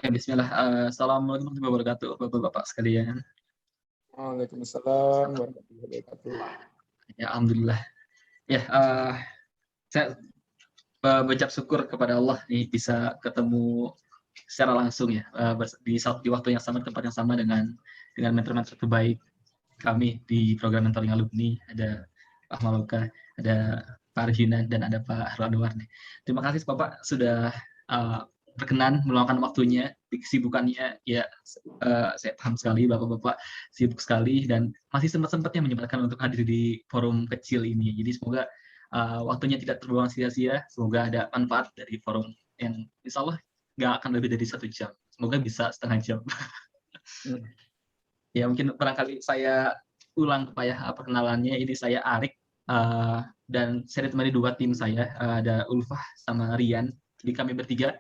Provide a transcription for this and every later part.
Ya, bismillah. Assalamualaikum warahmatullahi wabarakatuh, Bapak-bapak sekalian. Waalaikumsalam warahmatullahi wabarakatuh. Ya, alhamdulillah. Ya, saya berucap syukur kepada Allah nih bisa ketemu secara langsung ya di waktu yang sama, tempat yang sama dengan mentor-mentor terbaik kami di program mentoring alumni. Ada Pak Maloka, ada Pak Arjunan, dan ada Pak Radwar nih. Terima kasih Bapak sudah berkenan meluangkan waktunya di kesibukannya. Ya, saya paham sekali Bapak-bapak sibuk sekali dan masih sempat-sempatnya menyempatkan untuk hadir di forum kecil ini. Jadi semoga waktunya tidak terbuang sia-sia. Semoga ada manfaat dari forum yang insya Allah nggak akan lebih dari 1 jam. Semoga bisa setengah jam. Ya, mungkin barangkali saya ulang Pak ya perkenalannya. Ini saya Arik, dan saya ditemani 2 tim saya, ada Ulfah sama Rian. Jadi kami bertiga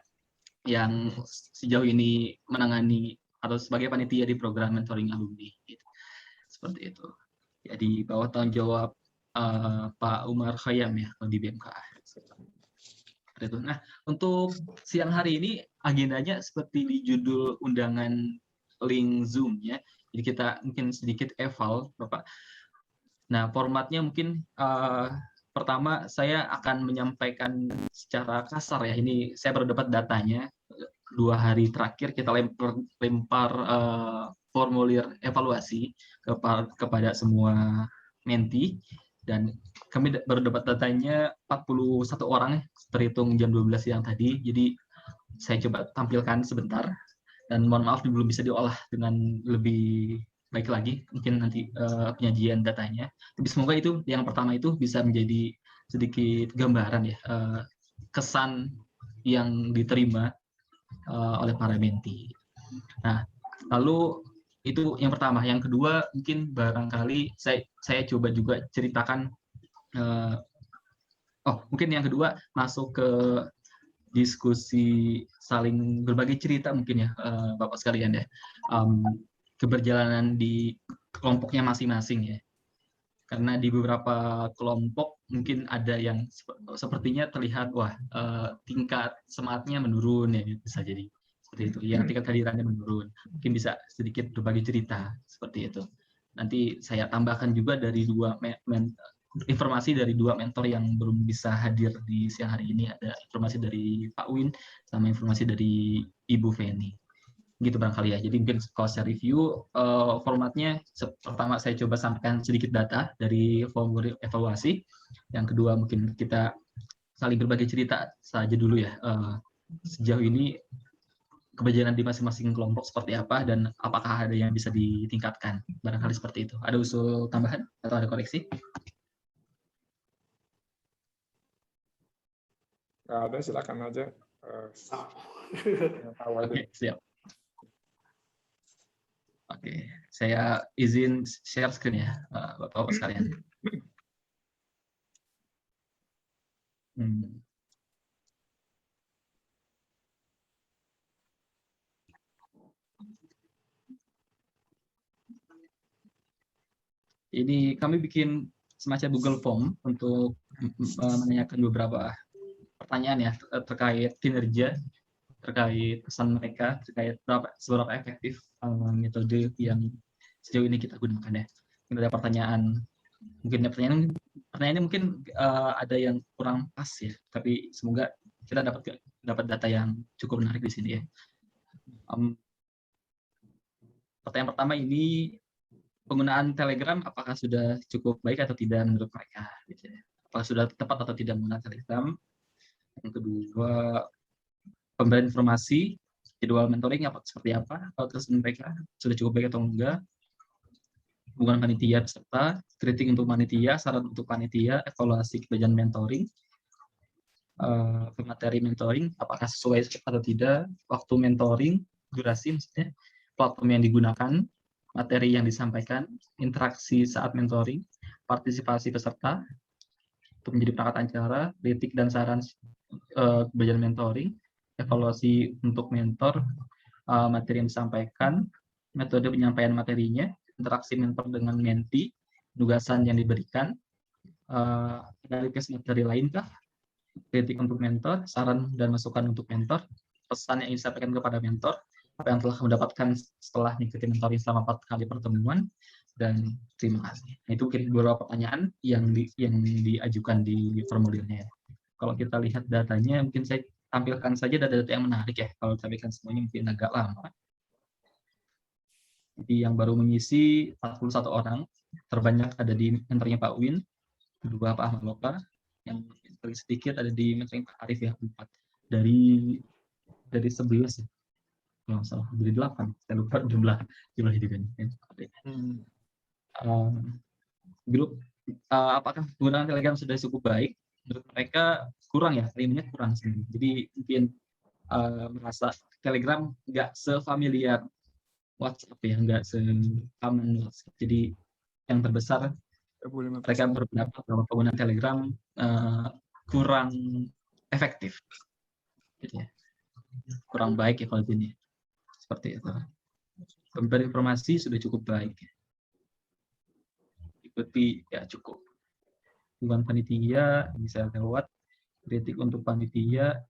yang sejauh ini menangani atau sebagai panitia di program mentoring alumni. Gitu. Seperti itu. Ya, di bawah tanggung jawab Pak Umar Khayyam ya di BMKA. Itu. Nah, untuk siang hari ini agendanya seperti di judul undangan link Zoom ya. Jadi kita mungkin sedikit eval, Bapak. Nah, formatnya mungkin pertama saya akan menyampaikan secara kasar ya. Ini saya baru dapat datanya 2 hari terakhir kita lempar formulir evaluasi kepada semua menti dan kami baru dapat datanya 41 orang terhitung jam 12 siang tadi. Jadi saya coba tampilkan sebentar dan mohon maaf belum bisa diolah dengan lebih baik lagi mungkin nanti penyajian datanya. Tapi semoga itu yang pertama itu bisa menjadi sedikit gambaran ya kesan yang diterima oleh para menti. Nah, lalu itu yang pertama. Yang kedua mungkin barangkali saya coba juga ceritakan. Mungkin yang kedua masuk ke diskusi saling berbagi cerita mungkin ya Bapak sekalian ya. Keberjalanan di kelompoknya masing-masing ya. Karena di beberapa kelompok mungkin ada yang sepertinya terlihat tingkat semangatnya menurun ya, bisa jadi seperti itu. Yang tingkat hadirannya menurun. Mungkin bisa sedikit berbagi cerita seperti itu. Nanti saya tambahkan juga dari informasi dari 2 mentor yang belum bisa hadir di siang hari ini. Ada informasi dari Pak Win sama informasi dari Ibu Feni. Gitu barangkali ya. Jadi mungkin kalau saya review formatnya, pertama saya coba sampaikan sedikit data dari formulir evaluasi. Yang kedua mungkin kita saling berbagi cerita saja dulu ya. Sejauh ini keberjalanan di masing-masing kelompok seperti apa dan apakah ada yang bisa ditingkatkan. Barangkali seperti itu. Ada usul tambahan atau ada koreksi? Nggak ada, silakan aja. Oke, siap. Oke, saya izin share screen ya, Bapak-Bapak sekalian. Ini kami bikin semacam Google Form untuk menanyakan beberapa pertanyaan ya terkait kinerja, terkait pesan mereka, terkait seberapa efektif metode yang sejauh ini kita gunakan ya. Mungkin ada pertanyaannya mungkin ada yang kurang pas ya, tapi semoga kita dapat data yang cukup menarik di sini ya. Pertanyaan pertama ini, penggunaan Telegram apakah sudah cukup baik atau tidak menurut mereka? Gitu ya. Apakah sudah tepat atau tidak menggunakan Telegram? Yang kedua, pemberian informasi jadwal mentoring seperti apa? Terus mereka sudah cukup baik atau enggak? Hubungan panitia peserta, kritik untuk panitia, saran untuk panitia, evaluasi keberjalanan mentoring, materi mentoring apakah sesuai atau tidak, waktu mentoring, durasi maksudnya, platform yang digunakan, materi yang disampaikan, interaksi saat mentoring, partisipasi peserta untuk menjadi perangkat acara, kritik dan saran keberjalanan mentoring, evaluasi untuk mentor, materi yang disampaikan, metode penyampaian materinya, interaksi mentor dengan menti, tugasan yang diberikan, analisis materi lainkah, kritik untuk mentor, saran dan masukan untuk mentor, pesan yang disampaikan kepada mentor, apa yang telah kamu dapatkan setelah mengikuti mentoring selama 4 kali pertemuan, dan terima kasih. Nah, itu mungkin beberapa pertanyaan yang diajukan di formulirnya. Kalau kita lihat datanya, mungkin saya tampilkan saja data-data yang menarik ya. Kalau tampilkan semuanya mungkin agak lama. Jadi yang baru mengisi 41 orang, terbanyak ada di mentornya Pak Win, kedua Pak Ahmad Loka, yang paling sedikit ada di mentoring Pak Arif ya, 4. Dari 11 ya. Kalau nggak salah, dari 8. Saya lupa jumlah hidupannya. Grup apakah penggunaan Telegram sudah cukup baik? Menurut mereka kurang ya, timnya kurang sih. Jadi mungkin merasa Telegram nggak sefamiliar WhatsApp ya, nggak se-common WhatsApp. Jadi yang terbesar mereka berpendapat bahwa penggunaan Telegram kurang efektif, gitu ya. Kurang baik ya kalau ini. Seperti itu. Pemberian informasi sudah cukup baik. Ikuti ya cukup. Dukungan panitia bisa lewat, kritik untuk panitia.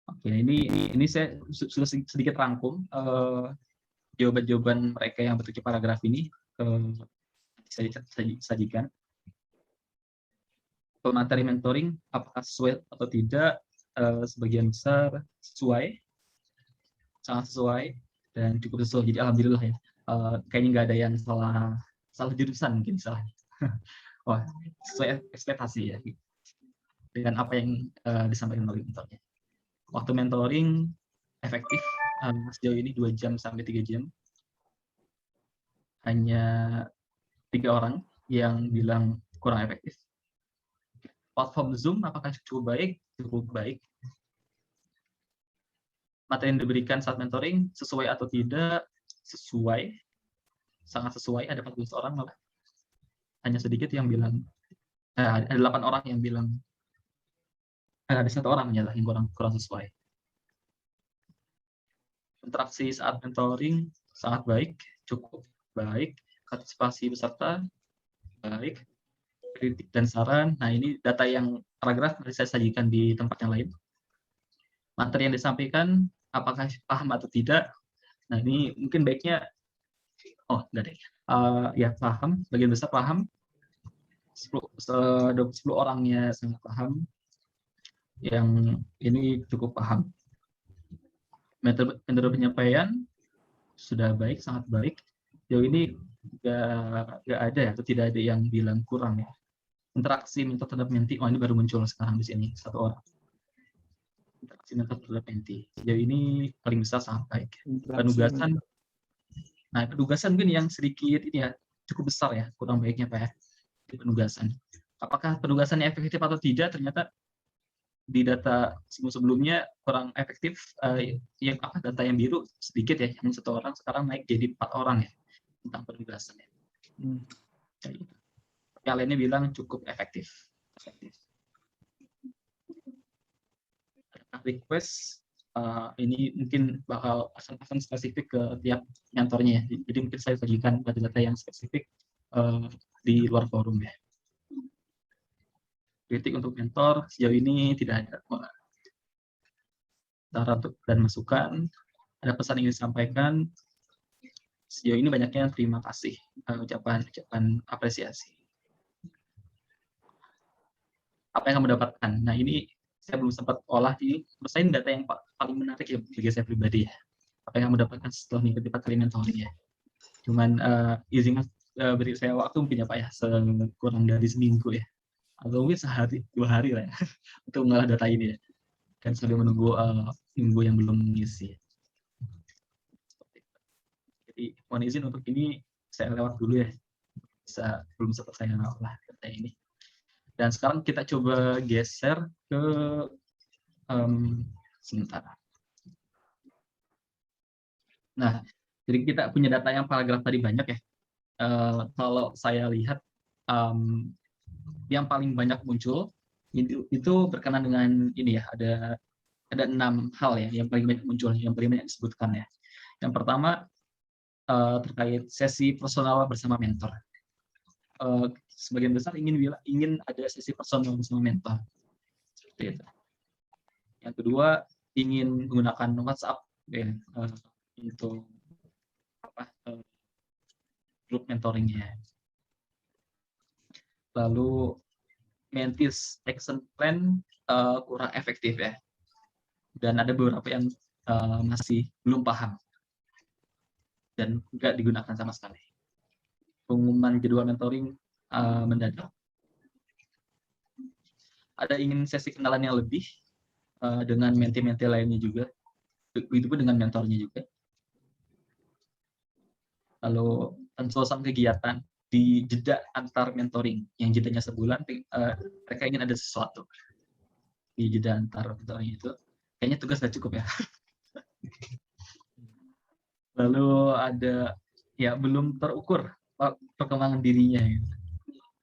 Oke, ini saya sudah sedikit rangkum jawaban-jawaban mereka yang bentuknya paragraf ini saya sajikan. Materi mentoring apakah sesuai atau tidak? Sebagian besar sesuai, sangat sesuai dan cukup sesuai. Jadi alhamdulillah ya. Kayaknya nggak ada yang salah jurusan mungkin salah. Wah, sesuai ekspektasi ya dengan apa yang disampaikan oleh mentornya. Waktu mentoring efektif sejauh ini 2 jam sampai 3 jam. Hanya 3 orang yang bilang kurang efektif. Platform Zoom apakah cukup baik? Cukup baik. Materi yang diberikan saat mentoring sesuai atau tidak? Sesuai. Sangat sesuai, ada 14 orang malah. Hanya sedikit yang bilang, ada 8 orang yang bilang, ada 1 orang yang kurang sesuai. Interaksi saat mentoring sangat baik, cukup baik. Partisipasi peserta baik. Kritik dan saran. Nah, ini data yang paragraf nanti saya sajikan di tempat yang lain. Materi yang disampaikan apakah paham atau tidak? Nah, ini mungkin baiknya enggak deh. Ya paham, bagian besar paham. 10 orangnya sangat paham. Yang ini cukup paham. Metode penyampaian sudah baik, sangat baik. Jauh ini nggak ada ya, atau tidak ada yang bilang kurang ya. Interaksi mentor terhadap menti, ini baru muncul sekarang di sini 1 orang. Interaksi mentor terhadap menti. Sejauh ini paling besar sangat baik. Penugasan, nah penugasan mungkin yang sedikit ini ya cukup besar ya, kurang baiknya Pak ya. Penugasan. Apakah penugasannya efektif atau tidak? Ternyata di data sebelumnya kurang efektif. Data yang biru sedikit ya, yang 1 orang sekarang naik jadi 4 orang ya tentang penugasan ya. Yang lainnya bilang cukup efektif. Request ini mungkin bakal akan spesifik ke tiap mentornya ya. Jadi mungkin saya sajikan data-data yang spesifik di luar forum ya. Kritik untuk mentor sejauh ini tidak ada. Saran dan masukan, ada pesan yang disampaikan. Sejauh ini banyaknya terima kasih, ucapan apresiasi. Apa yang kamu dapatkan? Nah, ini saya belum sempat olah ini. Menurut saya data yang paling menarik ya bagi saya pribadi ya. Apa yang kamu dapatkan setelah mengikuti 4 kali mentoring ya. Cuman izin beri saya waktu mungkin ya Pak ya, kurang dari seminggu ya. Atau mungkin sehari, 2 hari lah ya, untuk mengolah data ini ya. Dan sambil menunggu minggu yang belum mengisi. Jadi mohon izin untuk ini saya lewat dulu ya. Belum sempat saya olah data ini. Dan sekarang kita coba geser ke sebentar. Nah, jadi kita punya data yang paragraf tadi banyak ya. Kalau saya lihat yang paling banyak muncul itu berkenaan dengan ini ya, ada 6 hal ya yang paling banyak muncul, yang paling banyak disebutkan ya. Yang pertama terkait sesi personal bersama mentor. Sebagian besar ingin ada sesi personal bersama mentor. Seperti itu. Yang kedua, ingin menggunakan WhatsApp ya, untuk grup mentoringnya. Lalu Mantis action plan kurang efektif ya, dan ada beberapa yang masih belum paham dan nggak digunakan sama sekali. Pengumuman jadwal mentoring mendadak. Ada ingin sesi kenalan yang lebih dengan menti-menti lainnya juga, begitu pun dengan mentornya juga. Lalu penselesaian kegiatan di jeda antar mentoring, yang jedanya sebulan, mereka ingin ada sesuatu di jeda antar mentoring itu. Kayaknya tugas nggak cukup ya. Lalu ada ya belum terukur perkembangan dirinya. Gitu.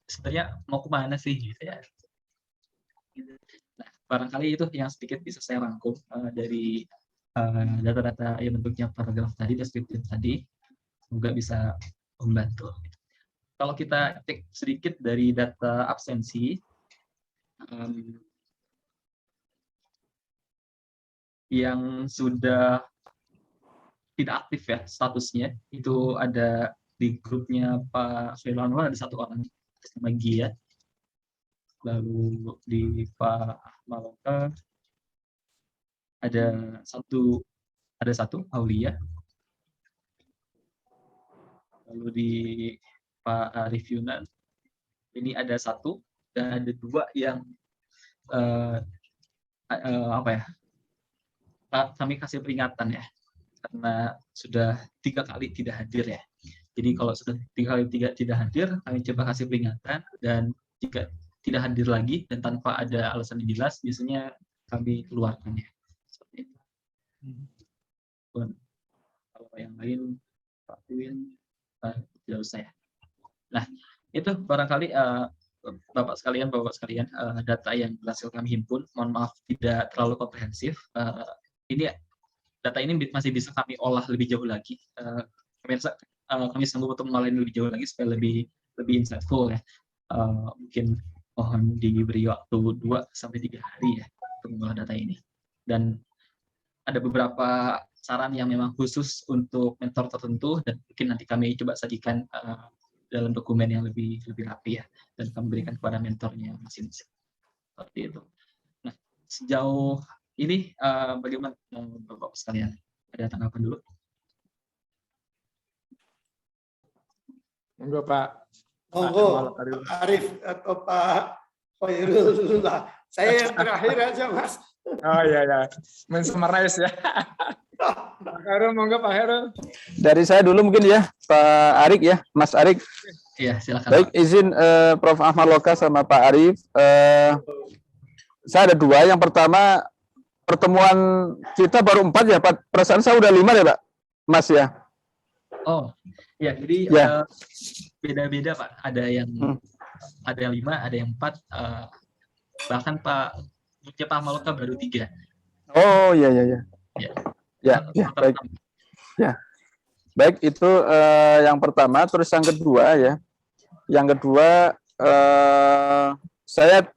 Sebenarnya mau kemana sih gitu ya. Nah, barangkali itu yang sedikit bisa saya rangkum dari data-data yang bentuknya paragraf tadi, deskriptif tadi. Semoga bisa membantu. Kalau kita cek sedikit dari data absensi, yang sudah tidak aktif ya statusnya, itu ada di grupnya Pak Suirwan ada 1 orang nama Gia, lalu di Pak Maloka ada satu Aulia, lalu di Pak Arif Yunan ini ada 1 dan ada 2 yang apa ya, kami kasih peringatan ya, karena sudah 3 kali tidak hadir ya. Jadi kalau sudah 3 kali tidak hadir, kami coba kasih peringatan, dan jika tidak hadir lagi dan tanpa ada alasan yang jelas, biasanya kami keluarkan ya. Seperti itu. Kalau yang lain, Pak Win, tidak usah ya. Nah, itu barangkali Bapak sekalian, data yang berhasil kami himpun. Mohon maaf tidak terlalu komprehensif. Ini data ini masih bisa kami olah lebih jauh lagi. Kami sanggup untuk mengolah lebih jauh lagi supaya lebih insightful ya. Mungkin mohon diberi waktu 2-3 hari ya untuk mengolah data ini. Dan ada beberapa saran yang memang khusus untuk mentor tertentu, dan mungkin nanti kami coba sajikan dalam dokumen yang lebih rapi ya, dan kami berikan kepada mentornya masing-masing. Seperti itu. Nah, sejauh ini bagaimana Bapak sekalian? Ada tanggapan dulu? Monggo Pak. Monggo Pak Arif atau Pak Khairul dulu lah. Saya yang terakhir aja Mas. Oh iya. Men-summarize ya. Pak Khairul, monggo Pak Khairul. Dari saya dulu mungkin ya, Pak Arik ya, Mas Arik. Iya, silakan. Baik, izin Prof. Ahmad Loka sama Pak Arif. Saya ada 2. Yang pertama, pertemuan kita baru 4 ya, Pak. Perasaan saya udah 5 ya, Pak, Mas ya. Oh, ya. Jadi Ya. Beda-beda Pak. Ada yang 5, ada yang 4. Bahkan Pak Maloka baru 3. Oh iya. Ya, baik. Ya. Baik, itu yang pertama. Terus yang kedua ya. Yang kedua, saya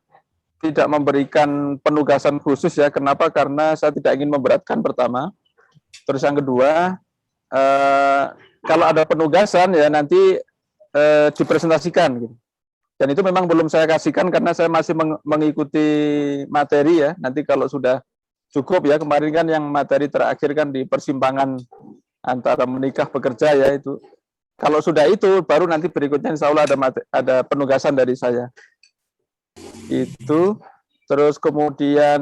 tidak memberikan penugasan khusus ya. Kenapa? Karena saya tidak ingin memberatkan pertama. Terus yang kedua, kalau ada penugasan ya nanti dipresentasikan gitu. Dan itu memang belum saya kasihkan karena saya masih mengikuti materi ya. Nanti kalau sudah cukup ya, kemarin kan yang materi terakhir kan di persimpangan antara menikah bekerja ya itu. Kalau sudah itu baru nanti berikutnya insya Allah ada penugasan dari saya. Itu. Terus kemudian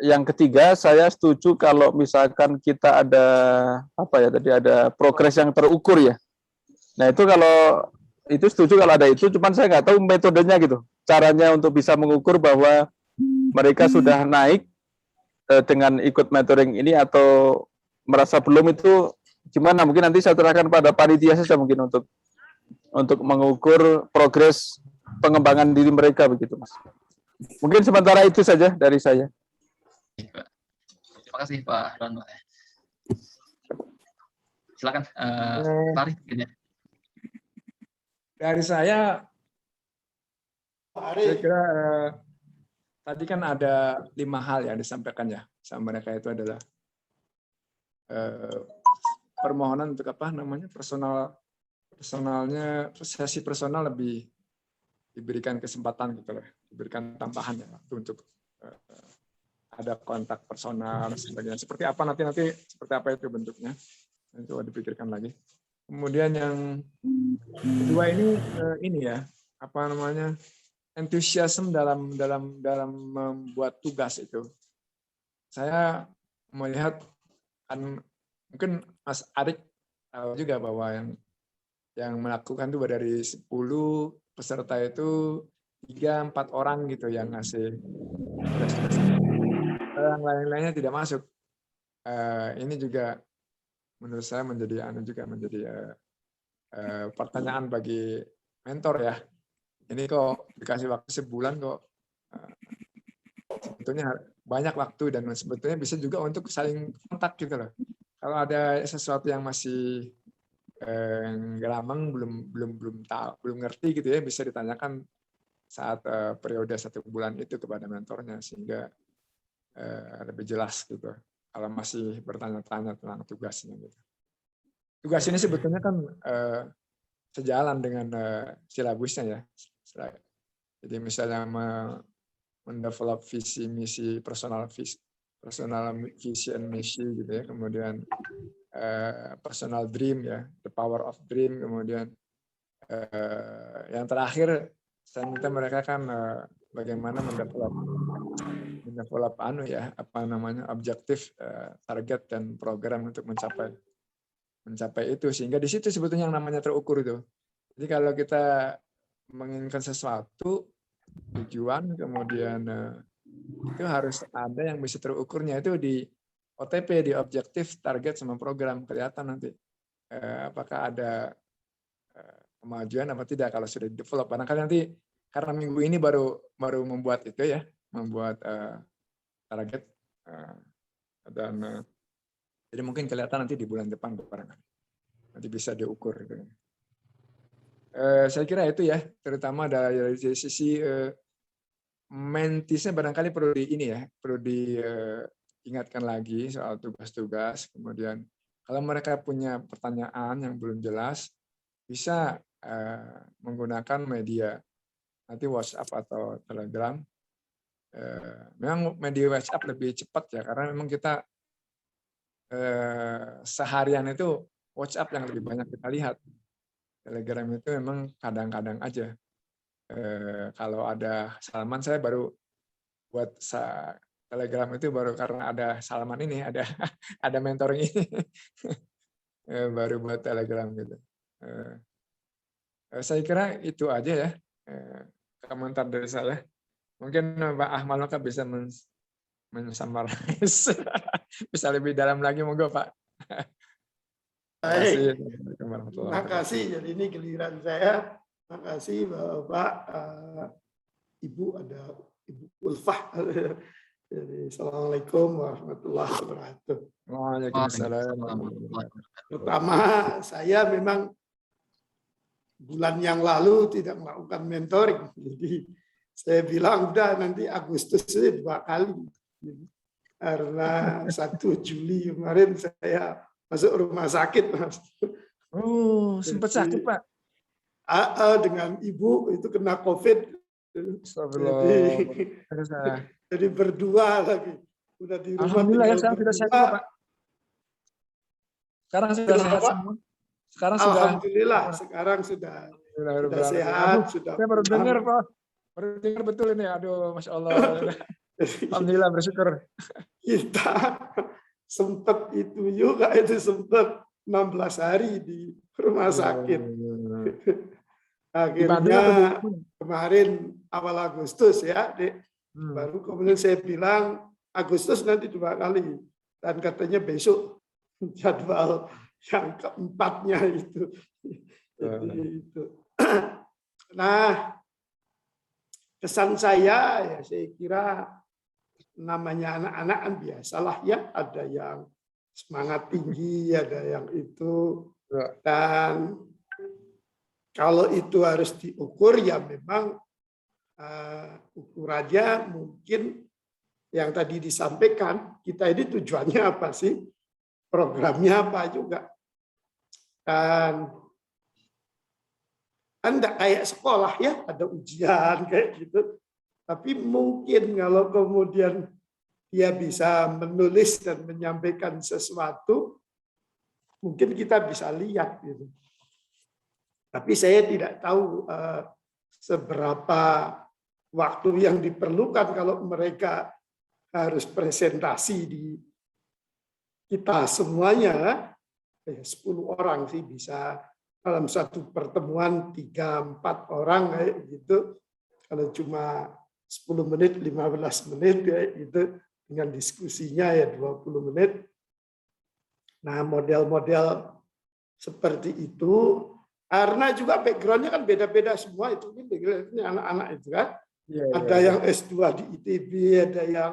yang ketiga, saya setuju kalau misalkan kita ada ada progres yang terukur ya. Nah itu kalau itu setuju kalau ada itu, cuman saya nggak tahu metodenya gitu, caranya untuk bisa mengukur bahwa mereka sudah naik dengan ikut mentoring ini atau merasa belum, itu gimana? Mungkin nanti saya serahkan pada panitia saja mungkin untuk mengukur progres pengembangan diri mereka begitu, Mas. Mungkin sementara itu saja dari saya. Terima kasih Pak Ron. Silakan Pak Arif. Dari saya Arif. kira tadi kan ada 5 hal yang disampaikan ya sama mereka, itu adalah permohonan untuk apa namanya personalnya sesi personal lebih diberikan kesempatan gitu loh, diberikan tambahan ya waktu untuk ada kontak personal dan sebagainya. Seperti apa nanti seperti apa itu bentuknya, coba dipikirkan lagi. Kemudian yang kedua ini ya apa namanya entusiasme dalam membuat tugas itu. Saya melihat kan mungkin Mas Arik tahu juga bahwa yang melakukan itu dari 10 peserta itu 3-4 orang gitu yang ngasih tugas-tugas. Yang lain-lainnya tidak masuk. Ini juga menurut saya menjadi pertanyaan bagi mentor ya. Ini kok dikasih waktu sebulan kok sebetulnya banyak waktu dan sebetulnya bisa juga untuk saling kontak gitu loh. Kalau ada sesuatu yang masih geramang belum tahu, belum ngerti gitu ya, bisa ditanyakan saat periode 1 bulan itu kepada mentornya sehingga lebih jelas gitu. Kalau masih bertanya-tanya tentang tugasnya gitu. Tugas ini sebetulnya kan sejalan dengan silabusnya ya. Jadi misalnya mendevelop visi misi personal visi and misi gitu ya, kemudian personal dream ya, the power of dream, kemudian yang terakhir saya minta mereka kan bagaimana mendevelop objektif, target dan program untuk mencapai itu, sehingga di situ sebetulnya yang namanya terukur itu. Jadi kalau kita menginginkan sesuatu tujuan, kemudian itu harus ada yang bisa terukurnya, itu di OTP, di objektif, target sama program, kelihatan nanti apakah ada kemajuan apa tidak kalau sudah di develop. Barangkali nanti karena minggu ini baru membuat itu ya, membuat target dan jadi mungkin kelihatan nanti di bulan depan barangkali nanti bisa diukur gitu. Saya kira itu ya, terutama dari sisi mentisnya barangkali perlu diingatkan lagi soal tugas-tugas. Kemudian kalau mereka punya pertanyaan yang belum jelas, bisa menggunakan media nanti WhatsApp atau Telegram. Memang media WhatsApp lebih cepat ya, karena memang kita seharian itu WhatsApp yang lebih banyak kita lihat. Telegram itu memang kadang-kadang aja. Kalau ada salaman, saya baru buat Telegram itu baru karena ada salaman ini, ada mentoring ini, baru buat Telegram gitu. Saya kira itu aja ya komentar dari saya. Mungkin Pak Ahmad Maka bisa men-summarize, bisa lebih dalam lagi, monggo Pak. Baik, terima kasih. Jadi ini giliran saya. Terima kasih Bapak, Ibu, ada Ibu Ulfah. Jadi, Assalamualaikum warahmatullahi wabarakatuh. Waalaikumsalam. Pertama, saya memang bulan yang lalu tidak melakukan mentoring. Jadi saya bilang udah nanti Agustus 2 kali. Karena 1 Juli kemarin saya masuk rumah sakit, Mas. Oh, sempat sakit, Pak? Dengan ibu itu kena COVID. Jadi berdua lagi. Udah di rumah. Alhamdulillah ya, sekarang sudah sehat, Pak. Sekarang sudah sehat semua. Alhamdulillah, sekarang sudah sehat. Saya baru dengar, Pak. Baru dengar betul ini. Aduh, Masya Allah. Alhamdulillah, bersyukur. Kita sempat itu juga, itu sempat 16 hari di rumah sakit. Akhirnya kemarin awal Agustus ya, Dek. Baru kemudian saya bilang Agustus nanti 2 kali. Dan katanya besok jadwal yang keempatnya itu. Nah, kesan saya ya saya kira namanya anak-anak kan biasalah ya, ada yang semangat tinggi, ada yang itu. Dan kalau itu harus diukur ya memang ukurannya mungkin yang tadi disampaikan, kita ini tujuannya apa sih? programnya apa juga. Dan kan enggak kayak sekolah ya, ada ujian kayak gitu. Tapi mungkin kalau kemudian dia bisa menulis dan menyampaikan sesuatu, mungkin kita bisa lihat gitu. Tapi saya tidak tahu seberapa waktu yang diperlukan kalau mereka harus presentasi di kita semuanya. 10 orang sih bisa dalam satu pertemuan 3-4 orang kayak gitu. Kalau cuma 10 menit, 15 menit kayak gitu, dengan diskusinya ya 20 menit. Nah, model-model seperti itu, karena juga background-nya kan beda-beda semua itu. Ini anak-anak itu kan. Ada yang S2 di ITB, ada yang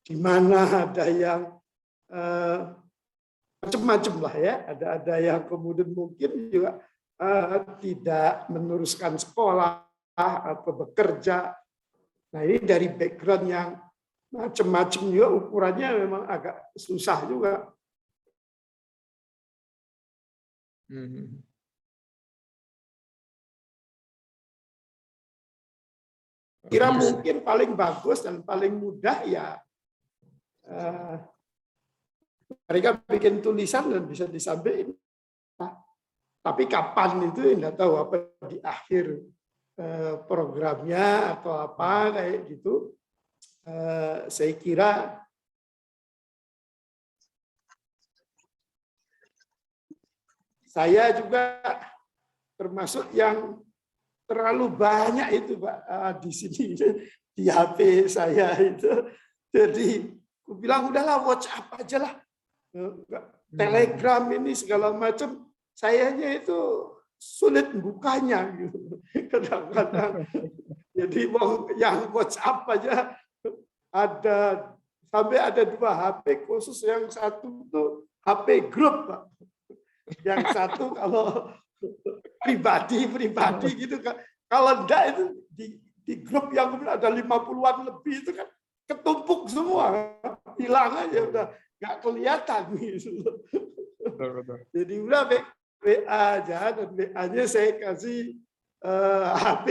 di mana, ada yang macam-macam lah ya. Ada yang kemudian mungkin juga tidak meneruskan sekolah atau bekerja. Nah, ini dari background yang macam-macam juga, ukurannya memang agak susah juga. Kira mungkin paling bagus dan paling mudah ya mereka bikin tulisan dan bisa disampaikan. Tapi kapan itu tidak tahu, apa di akhir programnya atau apa kayak gitu. Saya kira saya juga termasuk yang terlalu banyak itu Pak di sini di HP saya itu. Jadi aku bilang udahlah WhatsApp aja lah. Telegram ini segala macam, sayanya itu sulit bukanya gitu. Kadang-kadang. Jadi yang WhatsApp aja ada sampai ada 2 HP khusus, yang satu tuh HP grup Pak. Yang satu kalau pribadi gitu kan. Kalau enggak itu di grup yang ada 50-an lebih itu kan ketumpuk semua, hilang aja udah nggak kelihatan gitu. Jadi udah WA aja, dan WA-nya saya kasih HP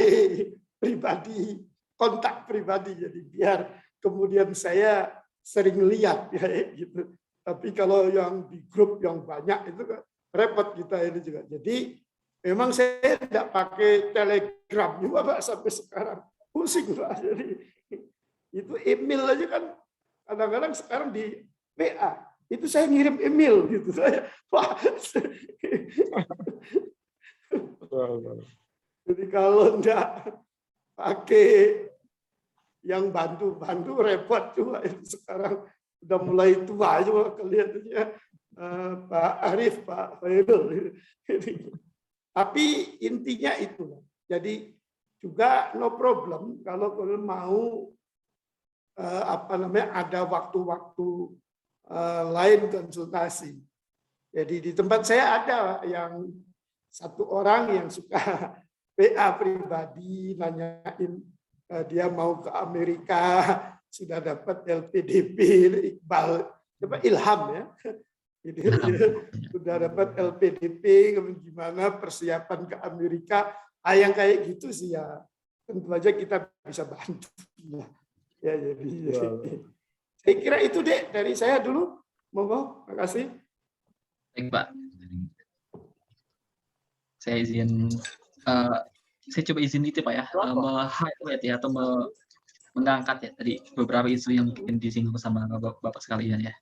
pribadi, kontak pribadi, jadi biar kemudian saya sering lihat ya gitu. Tapi kalau yang di grup yang banyak itu kan repot kita ini juga. Jadi memang saya tidak pakai Telegram juga Pak sampai sekarang. Pusing Pak. Jadi itu email aja kan kadang-kadang sekarang di WA itu saya ngirim email gitu. Saya wah. Jadi kalau enggak pakai yang bantu repot juga itu sekarang udah mulai tua juga kelihatannya Pak Arif, Pak Khairul. Tapi intinya itu. Jadi juga no problem kalau kalian mau ada waktu-waktu lain konsultasi. Jadi di tempat saya ada yang satu orang yang suka WA pribadi nanyain dia mau ke Amerika, sudah dapat LPDP, Iqbal, Ilham ya. Jadi dia sudah dapat LPDP, gimana persiapan ke Amerika, yang kayak gitu sih ya. Tentu aja kita bisa bantu. Ya jadi saya kira itu deh dari saya dulu. Monggo, makasih. Baik Pak. Saya coba izin itu Pak ya, meng-highlight ya, atau mengangkat ya tadi beberapa isu yang mungkin disinggung sama Bapak sekalian ya.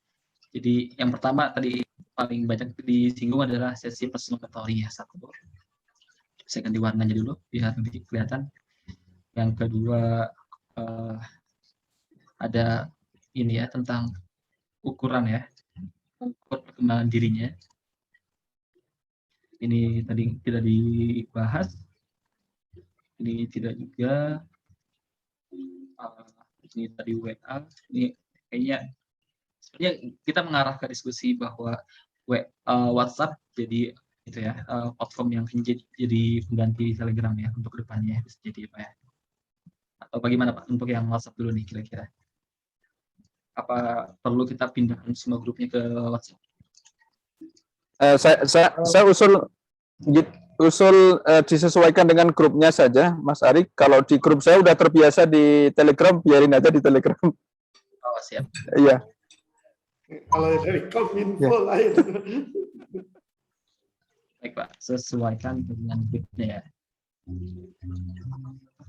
Jadi yang pertama tadi paling banyak disinggung adalah sesi participatory ya, satu. Saya ganti warnanya dulu biar lebih kelihatan. Yang kedua ada ini ya tentang ukuran ya, ukur perkembangan dirinya. Ini tadi tidak dibahas. Ini tidak juga. Ini tadi WA. Ini kayaknya sebenarnya kita mengarah ke diskusi bahwa WhatsApp jadi itu ya platform yang jadi pengganti Telegram ya untuk kedepannya bisa jadi Pak ya. Atau bagaimana Pak untuk yang WhatsApp dulu nih kira-kira? Apa perlu kita pindahkan semua grupnya ke WhatsApp? Saya usul disesuaikan dengan grupnya saja, Mas Arik. Kalau di grup saya udah terbiasa di Telegram, biarin aja di Telegram. Oh, siap. Iya. Kalau dari Kominfo Ya. lain. Baik, Pak. Sesuaikan dengan grupnya ya.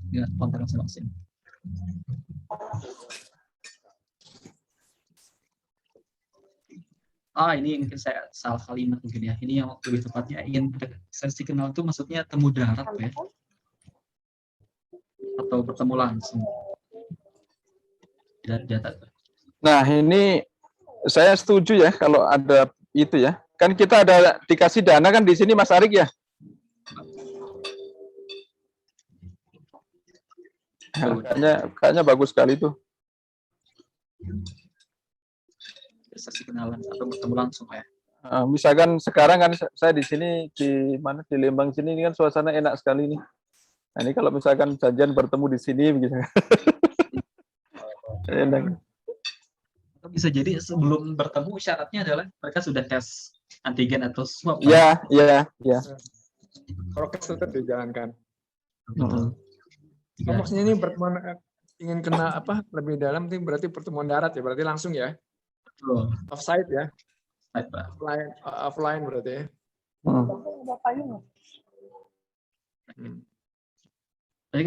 Dengan konten masing-masing. Ini mungkin saya salah kalimat mungkin ya. Ini yang lebih tepatnya ingin sesi kenal itu maksudnya temu darat Pak, ya? Atau bertemu langsung. Dari data. Nah, ini saya setuju ya kalau ada itu ya. Kan kita ada dikasih dana kan di sini Mas Arik ya. Kayaknya bagus sekali tuh. Sesi kenalan atau bertemu langsung ya. Misalkan sekarang kan saya di sini di mana di Lembang sini ini kan suasana enak sekali nih. Nah, ini kalau misalkan janjian bertemu di sini begitu. Enak. Bisa jadi sebelum bertemu syaratnya adalah mereka sudah tes antigen atau swab. Ya. Prokes tetap dijalankan. Jika- Maksudnya ini pertemuan ingin kena apa lebih dalam itu berarti pertemuan darat ya, berarti langsung ya, Betul. offsite ya, Baik, Pak. offline berarti ya. Jadi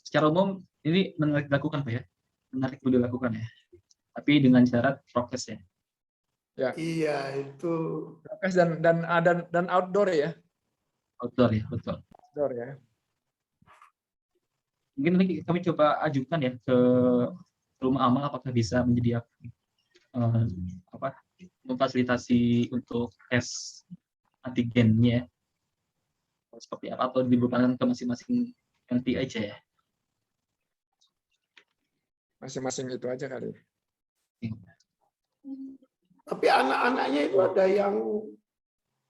secara umum ini menarik dilakukan Pak ya. Menarik untuk dilakukan ya. Tapi dengan syarat prokes ya. Iya, itu. Prokes dan outdoor ya, Outdoor ya, betul. outdoor ya. Mungkin nanti kami coba ajukan ya ke rumah amal apakah bisa menyediakan memfasilitasi untuk tes antigennya seperti apa atau dibebankan ke masing-masing NT aja ya. Masing-masing itu aja kali. Tapi anak-anaknya itu ada yang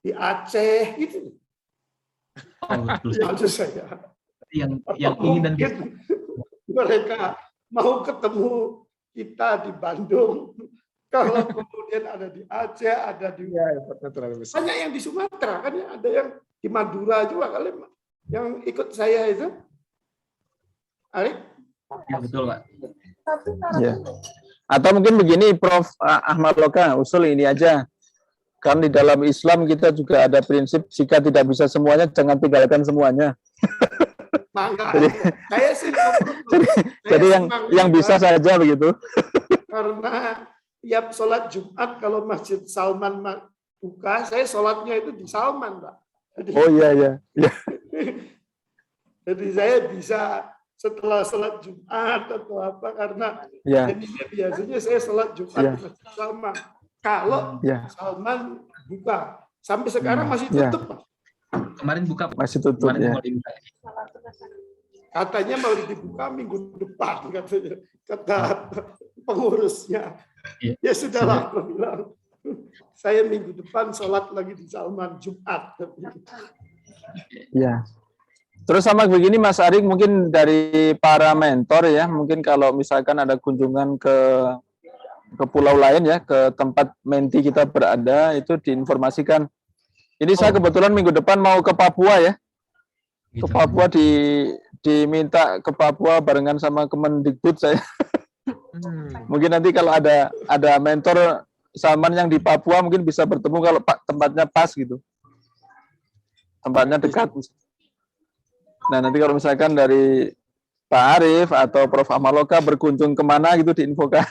di Aceh gitu. Oh, betul. Maksud saya. yang ingin dan bisa. Mungkin mereka mau ketemu kita di Bandung. Kalau kemudian ada di Aceh, ada di Terlalu besar. banyak yang di Sumatera kan ya, ada yang di Madura juga kali yang ikut saya itu. Arik? Ya, betul Pak. Ya. Atau mungkin begini Prof. Ahmad Loka, usul ini aja. Kan di dalam Islam kita juga ada prinsip jika tidak bisa semuanya jangan tinggalkan semuanya. Saya sih Jadi yang bisa saja begitu. Karena tiap sholat Jumat kalau Masjid Salman buka, saya sholatnya itu di Salman, Pak. Jadi, Oh iya. jadi saya bisa setelah sholat Jumat atau apa karena Ya. jadinya biasanya saya sholat Jumat di Masjid Salman. Kalau Salman buka, sampai sekarang masih tutup, Pak. Kemarin buka Pak. Masih tutup Kemarin ya. mau dibuka. Katanya mau dibuka minggu depan, katanya. Kata pengurusnya. Ya sudahlah, aku bilang. Saya minggu depan sholat lagi di Salman Jumat. Ya. Terus sama begini Mas Arik, mungkin dari para mentor ya, mungkin kalau misalkan ada kunjungan ke pulau lain ya, ke tempat menti kita berada, itu diinformasikan. Ini saya kebetulan minggu depan mau ke Papua ya. Ke Papua diminta ke Papua barengan sama Kemendikbud saya. Mungkin nanti kalau ada mentor Salman yang di Papua mungkin bisa bertemu kalau tempatnya pas gitu. Tempatnya dekat. Nah, nanti kalau misalkan dari Pak Arif atau Prof. Amaloka berkunjung kemana gitu diinfokan.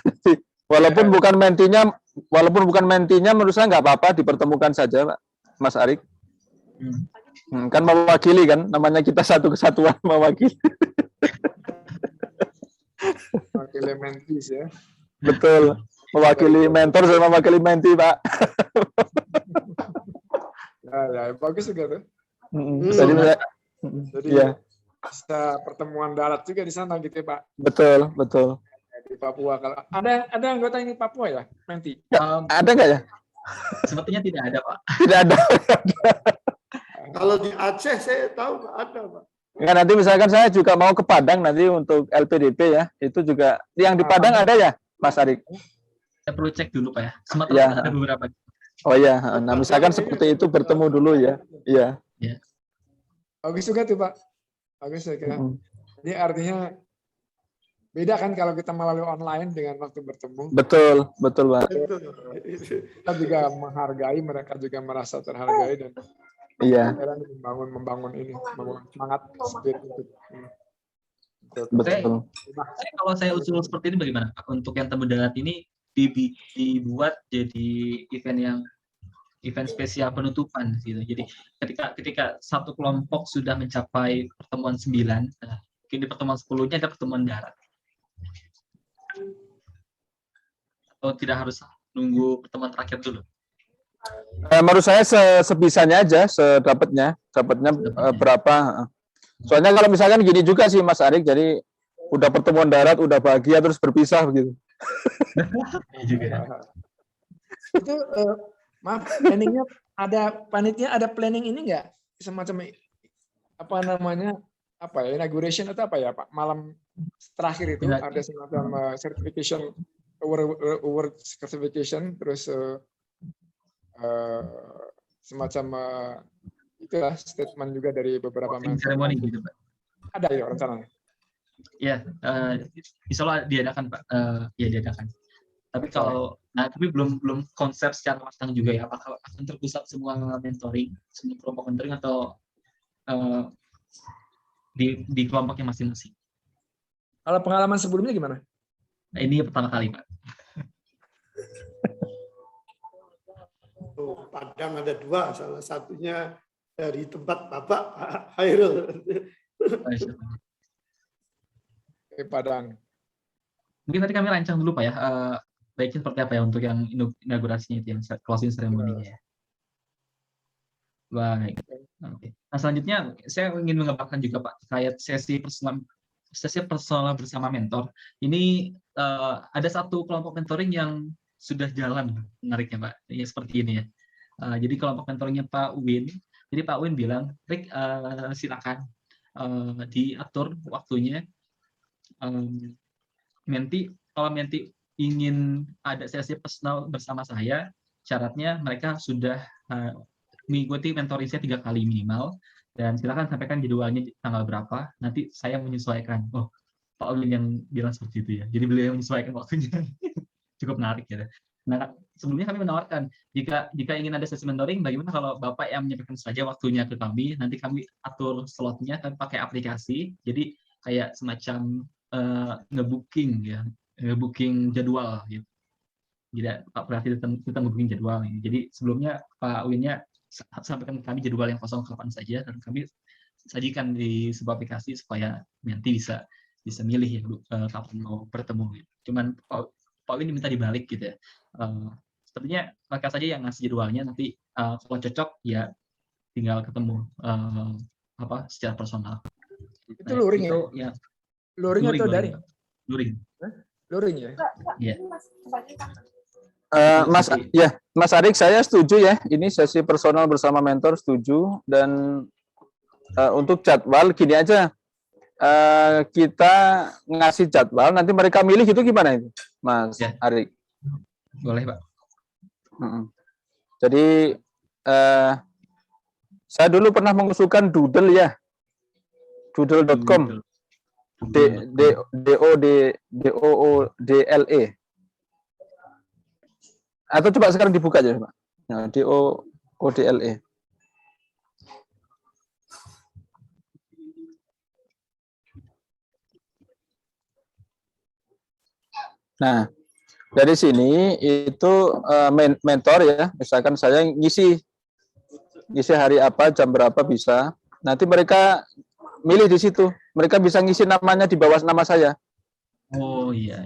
Walaupun bukan mentinya menurut saya nggak apa-apa dipertemukan saja, Pak Mas Arik. Kan mewakili kan, namanya kita satu kesatuan mewakili. Mewakili mentis ya. Betul. Mewakili mentor sama mewakili menti, Pak. Ya, bagus juga tuh. Jadi ya. bisa pertemuan darat juga di sana gitu ya, Pak. Betul. Di Papua. Kalau ada anggota ini Papua ya, menti. Ada nggak ya? Sepertinya tidak ada Pak. Tidak ada. Kalau di Aceh saya tahu nggak ada, Pak. Nggak, nanti misalkan saya juga mau ke Padang nanti untuk LPDP ya. Itu juga yang di Padang ada ya, Mas Arik? Saya perlu cek dulu Pak ya. Sumatera Ya. ada beberapa. Oh ya, nah misalkan seperti itu bertemu dulu ya. Iya. Bagus juga tuh Pak. Bagus saya kira. Jadi artinya beda kan kalau kita melalui online dengan waktu bertemu. Betul, betul Pak. Kita juga menghargai, mereka juga merasa terhargai dan Iya, membangun ini, membangun semangat spirit untuk betul. Kalau saya usul seperti ini bagaimana Pak? Untuk yang Temu Darat ini dibuat jadi event spesial penutupan gitu. Jadi ketika satu kelompok sudah mencapai pertemuan 9, mungkin di pertemuan 10-nya ada pertemuan darat. Atau tidak harus nunggu pertemuan terakhir dulu? Menurut saya sebisanya aja, dapatnya berapa. Soalnya kalau misalkan gini juga sih Mas Arik, jadi udah pertemuan darat, udah bahagia terus berpisah begitu. Itu maaf, planningnya panitia ada planning ini nggak, semacam apa namanya, apa ya, inauguration atau apa ya Pak, malam terakhir itu ada semacam certification, award certification, terus semacam itulah statement juga dari beberapa ceremony gitu Pak. Ada ya rencananya? Ya, insya Allah diadakan Pak. Ya diadakan. Tapi tapi belum konsep secara matang juga ya. Apakah akan terpusat semua mentoring, semua kelompok mentoring atau di kelompoknya masing-masing? Kalau pengalaman sebelumnya gimana? Nah, ini pertama kali Pak. Padang ada 2, salah satunya dari tempat Bapak Hairul. Padang. Mungkin nanti kami rancang dulu Pak ya, baiknya seperti apa ya untuk yang inaugurasinya itu, yang closing ceremony ya. Baik. Oke. Nah selanjutnya saya ingin mengembangkan juga Pak terkait sesi personal bersama mentor. Ini ada satu kelompok mentoring yang sudah jalan menariknya Pak, ya seperti ini ya. Jadi kelompok mentoringnya Pak Win. Jadi Pak Win bilang, Rick silakan diatur waktunya. Kalau menti ingin ada sesi personal bersama saya, syaratnya mereka sudah mengikuti mentoring saya 3 kali minimal, dan silakan sampaikan jadwalnya tanggal berapa, nanti saya menyesuaikan. Oh, Pak Win yang bilang seperti itu ya. Jadi beliau yang menyesuaikan waktunya. Cukup menarik ya. Nah, sebelumnya kami menawarkan jika ingin ada sesi mentoring, bagaimana kalau Bapak yang menyampaikan saja waktunya ke kami, nanti kami atur slotnya, kami pakai aplikasi, jadi kayak semacam nge-booking ya, nge-booking jadwal gitu. Jadi Pak berarti kita nge-booking jadwal ini. Jadi sebelumnya Pak Winnya sampaikan ke kami jadwal yang kosong kapan saja, dan kami sajikan di sebuah aplikasi supaya nanti bisa milih ya kapan mau bertemu. Cuman Pak Win diminta dibalik gitu ya. Sepertinya mereka saja yang ngasih jadwalnya, nanti kalau cocok ya tinggal ketemu secara personal. Itu luring ya? Luring atau daring? Luring. Luring ya? Iya. Mas Arik, saya setuju ya. Ini sesi personal bersama mentor, setuju. Dan untuk jadwal gini aja, kita ngasih jadwal, nanti mereka milih itu gimana itu, Mas Arik? Boleh Pak. Jadi saya dulu pernah mengusulkan Doodle ya, doodle.com, DOODLE. Atau coba sekarang dibuka aja Pak. Nah, DOODLE. Nah, dari sini itu mentor ya, misalkan saya ngisi hari apa, jam berapa bisa. Nanti mereka milih di situ. Mereka bisa ngisi namanya di bawah nama saya. Oh iya.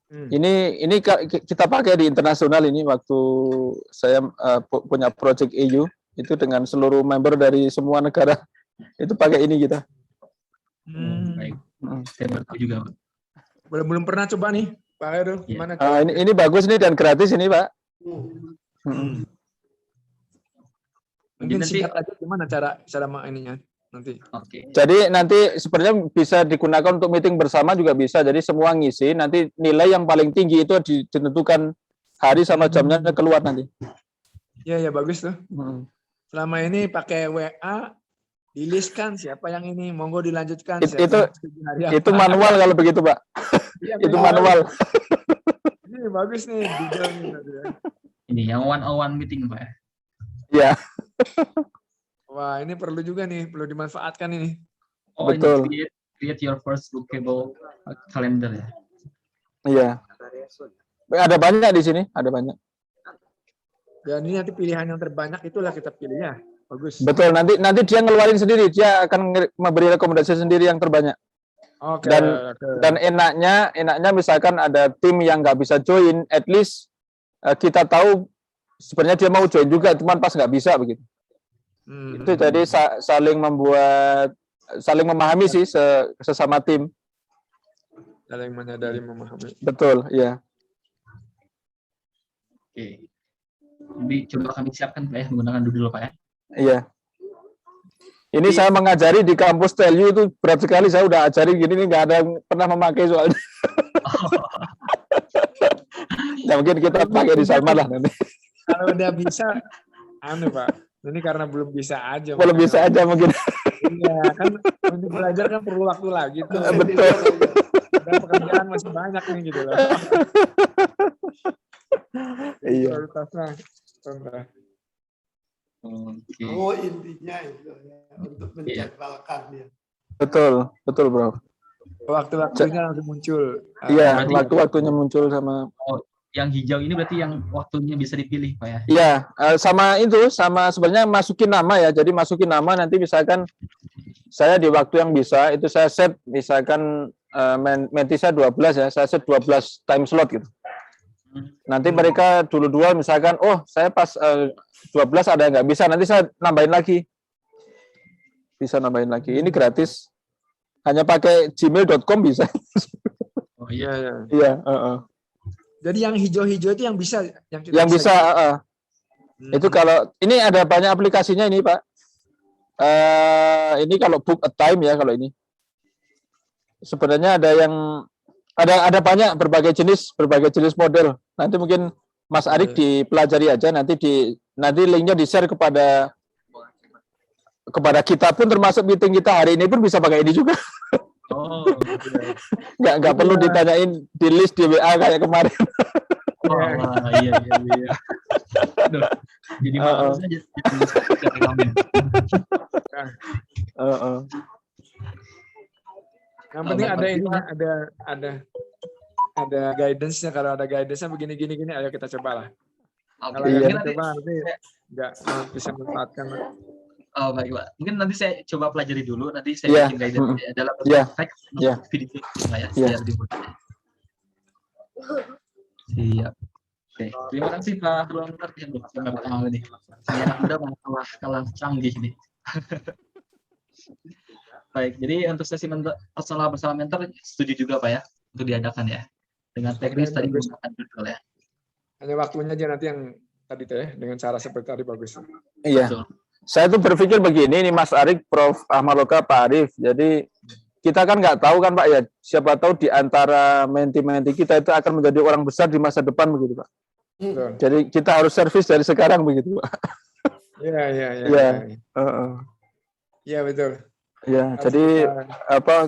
Ini kita pakai di internasional ini waktu saya punya project EU itu dengan seluruh member dari semua negara itu pakai ini kita. Baik. Saya baru juga Pak. Belum pernah coba nih, Pak Heru. Gimana? Ini bagus nih dan gratis ini Pak. Mungkin singkat aja gimana cara ininya nanti. Oke. Jadi nanti sebenarnya bisa digunakan untuk meeting bersama juga bisa. Jadi semua ngisi, nanti nilai yang paling tinggi itu ditentukan hari sama jamnya keluar nanti. Iya, ya bagus tuh. Hmm. Selama ini pakai WA, di list kan siapa yang ini, monggo dilanjutkan. Itu siapa yang setuju hari apa. itu manual kalau begitu, Pak. Iya, Itu memang. manual. Ini bagus nih, Google nih tadi ya. Ini yang 101 meeting Pak ya. Ya, Wah, ini perlu juga nih, perlu dimanfaatkan ini. Oh, Betul. ini create your first bookable calendar ya. iya. Ada banyak di sini, ada banyak. Dan ini nanti pilihan yang terbanyak itulah kita pilih ya. Bagus. Betul, nanti dia ngeluarin sendiri, dia akan memberi rekomendasi sendiri yang terbanyak. Oke. Dan enaknya misalkan ada tim yang nggak bisa join, at least kita tahu sebenarnya dia mau join juga, cuman pas nggak bisa begitu. Itu jadi saling memahami sih sesama tim. Saling menyadari, memahami. Betul, iya. Oke. Jadi coba kami siapkan Pak ya, menggunakan Doodle Pak ya. Iya. Ini saya mengajari di kampus TELU itu berat sekali, saya udah ajari gini nih nggak ada yang pernah memakai soalnya. Ya mungkin kita pakai di Salman lah nanti. Kalau udah bisa, Pak. Ini karena belum bisa aja. Belum bisa aja mungkin. Iya, kan untuk belajar kan perlu waktu lagi tuh. Betul. Dan pekerjaan masih banyak nih gitu loh. Iya. Prioritasnya. Contoh. Oke. Oh, intinya itu ya, untuk menjadwalkan ya. Betul, Bro. Waktu-waktunya langsung muncul. Iya, berarti- waktu-waktunya muncul sama. Yang hijau ini berarti yang waktunya bisa dipilih Pak ya. Iya, sama sebenarnya masukin nama ya. Jadi masukin nama nanti misalkan saya di waktu yang bisa itu saya set misalkan menti saya 12 ya, saya set 12 time slot gitu. Nanti mereka dulu misalkan, oh saya pas 12 ada yang nggak bisa, nanti saya nambahin lagi. Bisa nambahin lagi. Ini gratis. Hanya pakai gmail.com bisa. Oh Iya, iya. iya. Iya. Jadi yang hijau-hijau itu yang bisa. Yang bisa. Itu kalau ini ada banyak aplikasinya ini Pak. Ini kalau book a time ya kalau ini. Sebenarnya ada banyak berbagai jenis model. Nanti mungkin Mas Arik dipelajari aja, nanti linknya di-share kepada kita pun, termasuk meeting kita hari ini pun bisa pakai ini juga. Oh. Nggak perlu ditanyain di list di WA kayak kemarin. Wah, iya. Aduh, jadi malu saja. Yang penting ada ini, ada guidance-nya. Kalau ada guidance-nya begini, ayo kita cobalah. Oke, Kalau Iya. nggak mungkin nanti, coba nanti nggak bisa manfaatkan. oh baik Pak. Mungkin nanti saya coba pelajari dulu. Nanti saya Iya. bikin guidance dalam Iya. teks Iya. video Pak ya. Iya. Biar dibuat. Siap. Oke, terima kasih Pak Luantar yang berpengalaman ini. Saya udah kalah canggih nih. Baik, jadi untuk sesi personal bersama mentor setuju juga Pak ya untuk diadakan ya dengan teknis tadi bagus. menggunakan Doodle ya. Hanya waktunya aja nanti yang tadi tuh ya, dengan cara seperti tadi bagus. Iya. Betul. Saya tuh berpikir begini nih Mas Arik, Prof. Ahmad Loka, Pak Arif. Jadi kita kan nggak tahu kan Pak ya, siapa tahu di antara menti-menti kita itu akan menjadi orang besar di masa depan begitu Pak. Betul. Jadi kita harus servis dari sekarang begitu Pak. Iya. Iya. Iya Betul. Ya, Harus jadi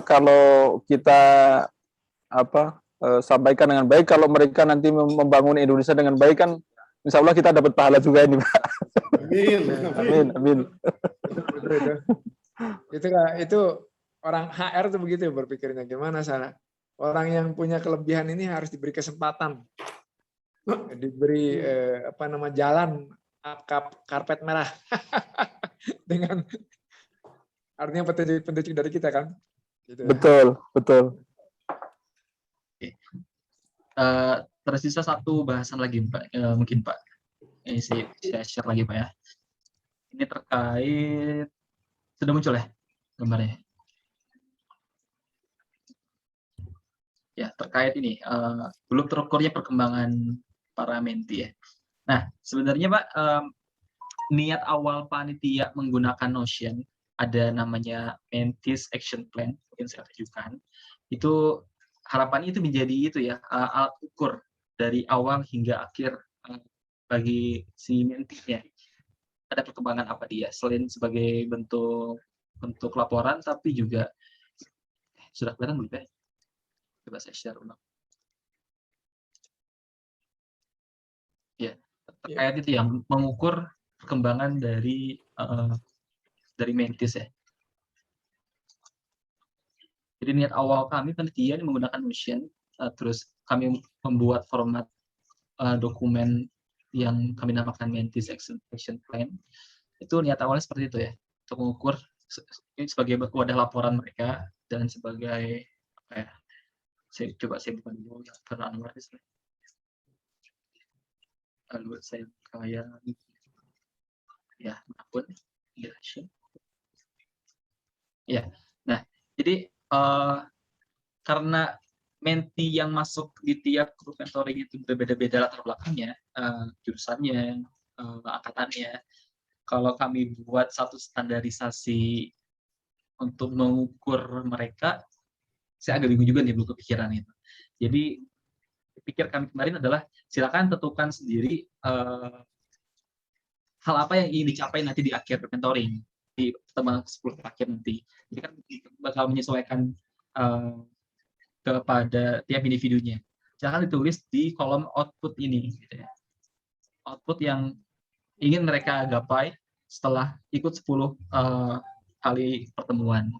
kalau kita sampaikan dengan baik, kalau mereka nanti membangun Indonesia dengan baik kan, insya Allah kita dapat pahala juga ini Pak. Amin. Betul. Itu orang HR tuh begitu berpikirnya, gimana sana orang yang punya kelebihan ini harus diberi kesempatan, diberi jalan karpet merah dengan artinya petunjuk dari kita kan. Gitu. Betul. Tersisa satu bahasan lagi Pak, mungkin Pak. Ini saya share lagi Pak ya. Ini terkait, sudah muncul ya gambarnya? Ya, terkait ini, belum terukurnya perkembangan para menti ya. Nah, sebenarnya Pak, niat awal panitia menggunakan Notion, ada namanya Mentees Action Plan, mungkin saya tunjukkan. Itu harapannya itu menjadi itu ya, alat ukur dari awal hingga akhir bagi si mentinya. Ada perkembangan apa dia selain sebagai bentuk laporan, tapi juga sudah kelihatan belum ya? Coba saya share ulang. Ya, terkait itu yang mengukur perkembangan dari Mentis ya. Jadi niat awal kami penelitian menggunakan Notion, terus kami membuat format dokumen yang kami namakan Mentis Action Plan. Itu niat awalnya seperti itu ya, untuk mengukur ini sebagai wadah laporan mereka dan sebagai apa ya? Saya buka dulu yang pernah Anwar di sini. Lalu saya kayak ya apapun ya. Nah, jadi karena menti yang masuk di tiap grup mentoring itu berbeda-beda latar belakangnya, jurusannya, angkatannya. Kalau kami buat satu standarisasi untuk mengukur mereka, saya agak bingung juga nih, belum kepikiran itu. Jadi pikir kami kemarin adalah silakan tentukan sendiri hal apa yang ingin dicapai nanti di akhir mentoring, di pertemuan 10 terakhir nanti. Jadi kan bakal menyesuaikan kepada tiap individunya. Jangan ditulis di kolom output ini, gitu ya. Output yang ingin mereka gapai setelah ikut 10 kali pertemuan.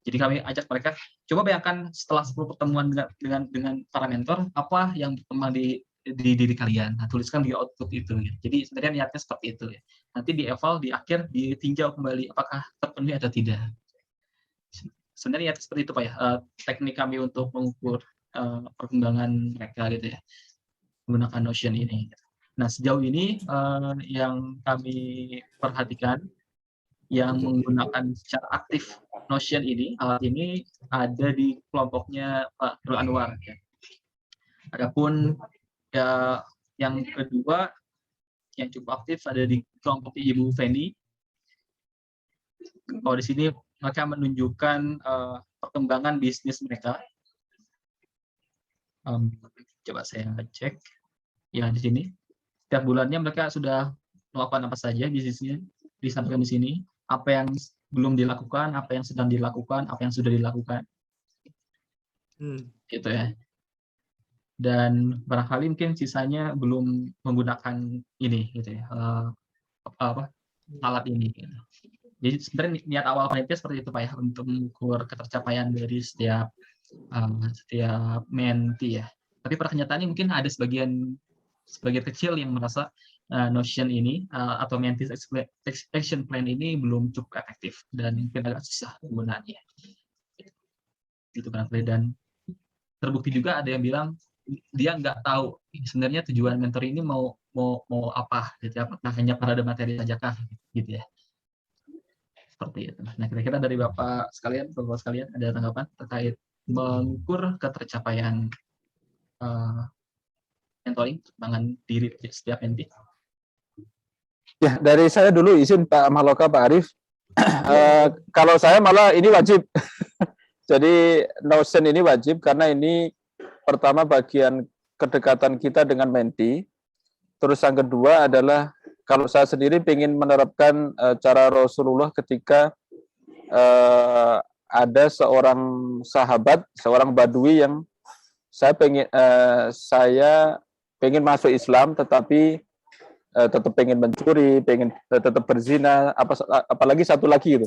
Jadi kami ajak mereka, coba bayangkan setelah 10 pertemuan dengan para mentor, apa yang berkembang di diri kalian. Nah, tuliskan di output itu. Ya. Jadi sebenarnya niatnya seperti itu. Ya. Nanti di eval, di akhir, ditinjau kembali apakah terpenuhi atau tidak. Sebenarnya niatnya seperti itu Pak ya. Teknik kami untuk mengukur perkembangan mereka gitu ya. Menggunakan Notion ini. Nah, sejauh ini yang kami perhatikan, yang menggunakan secara aktif Notion ini, alat ini ada di kelompoknya Pak Nurul Anwar. Ya. Adapun ya, yang kedua yang cukup aktif ada di kelompok Ibu Feni. Kalau di sini mereka menunjukkan perkembangan bisnis mereka. Coba saya cek. Ya di sini setiap bulannya mereka sudah melakukan apa saja bisnisnya, disampaikan di sini. Apa yang belum dilakukan, apa yang sedang dilakukan, apa yang sudah dilakukan. Gitu ya. Dan barangkali mungkin sisanya belum menggunakan ini gitu ya, alat ini. Gitu. Jadi sebenarnya niat awal panitia seperti itu Pak ya, untuk mengukur ketercapaian dari setiap menti ya. Tapi pada kenyataannya mungkin ada sebagian kecil yang merasa Notion ini atau Mentis Action Plan ini belum cukup efektif dan mungkin agak susah penggunaannya. Gitu barangkali. Dan terbukti juga ada yang bilang dia nggak tahu sebenarnya tujuan mentor ini mau apa, gitu. Apakah hanya parade materi saja kah, gitu ya. Seperti itu. Nah, kira-kira dari Bapak sekalian ada tanggapan terkait mengukur ketercapaian mentoring, perkembangan diri setiap menti? Ya, dari saya dulu izin Pak Maloka, Pak Arif. Kalau saya malah ini wajib. Jadi Notion ini wajib karena ini pertama bagian kedekatan kita dengan menti. Terus yang kedua adalah kalau saya sendiri ingin menerapkan cara Rasulullah ketika ada seorang sahabat, seorang badui yang saya pengen masuk Islam, tetapi tetap pengen mencuri, pengen tetap berzina, apalagi satu lagi itu.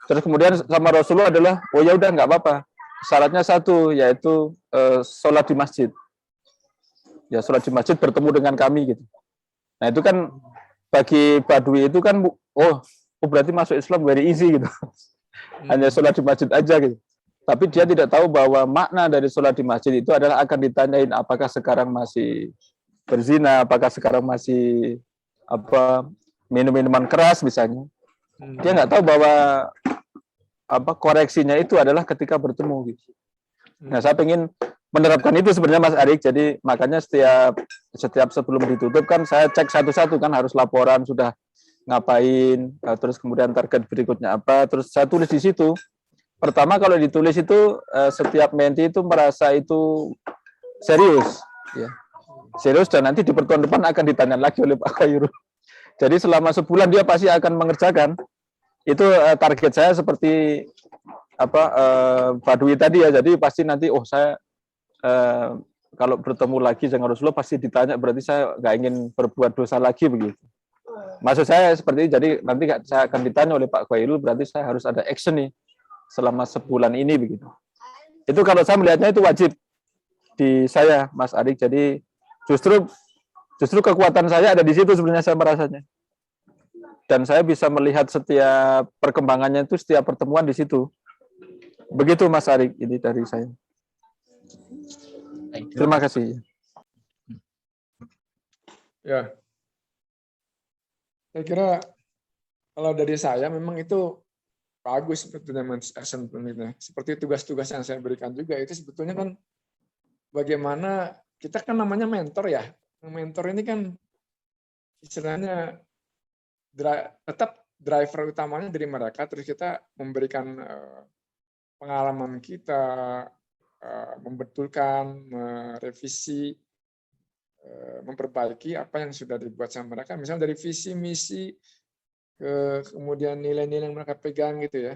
Terus kemudian sama Rasulullah adalah, oh ya udah nggak apa-apa. Syaratnya satu, yaitu sholat di masjid. Ya sholat di masjid bertemu dengan kami gitu. Nah itu kan bagi badui itu kan, oh berarti masuk Islam very easy gitu. Hanya sholat di masjid aja gitu. Tapi dia tidak tahu bahwa makna dari sholat di masjid itu adalah akan ditanyain apakah sekarang masih berzina, apakah sekarang masih minum-minuman keras misalnya. Dia nggak tahu bahwa koreksinya itu adalah ketika bertemu gitu. Nah, saya ingin menerapkan itu sebenarnya Mas Arik. Jadi makanya setiap sebelum ditutup kan saya cek satu-satu kan, harus laporan sudah ngapain, terus kemudian target berikutnya apa, terus saya tulis di situ. Pertama kalau ditulis itu setiap menti itu merasa itu serius, ya. Serius, dan nanti di pertemuan depan akan ditanya lagi oleh Pak Khairul. Jadi selama sebulan dia pasti akan mengerjakan. Itu target saya seperti Pak Dwi tadi ya. Jadi pasti nanti saya kalau bertemu lagi dengan Rasulullah pasti ditanya, berarti saya nggak ingin berbuat dosa lagi begitu. Maksud saya seperti itu. Jadi nanti saya akan ditanya oleh Pak Khairul, berarti saya harus ada action nih selama sebulan ini begitu. Itu kalau saya melihatnya itu wajib di saya, Mas Arik. Jadi justru kekuatan saya ada di situ sebenarnya, saya merasanya. Dan saya bisa melihat setiap perkembangannya itu setiap pertemuan di situ. Begitu Mas Arik, ini dari saya. Terima kasih. Ya, saya kira kalau dari saya memang itu bagus sebetulnya action plan itu. Seperti tugas-tugas yang saya berikan juga itu sebetulnya kan bagaimana kita kan namanya mentor ya. Mentor ini kan istilahnya tetap driver utamanya dari mereka, terus kita memberikan pengalaman kita, membetulkan, merevisi, memperbaiki apa yang sudah dibuat sama mereka, misalnya dari visi misi, kemudian nilai-nilai yang mereka pegang gitu ya.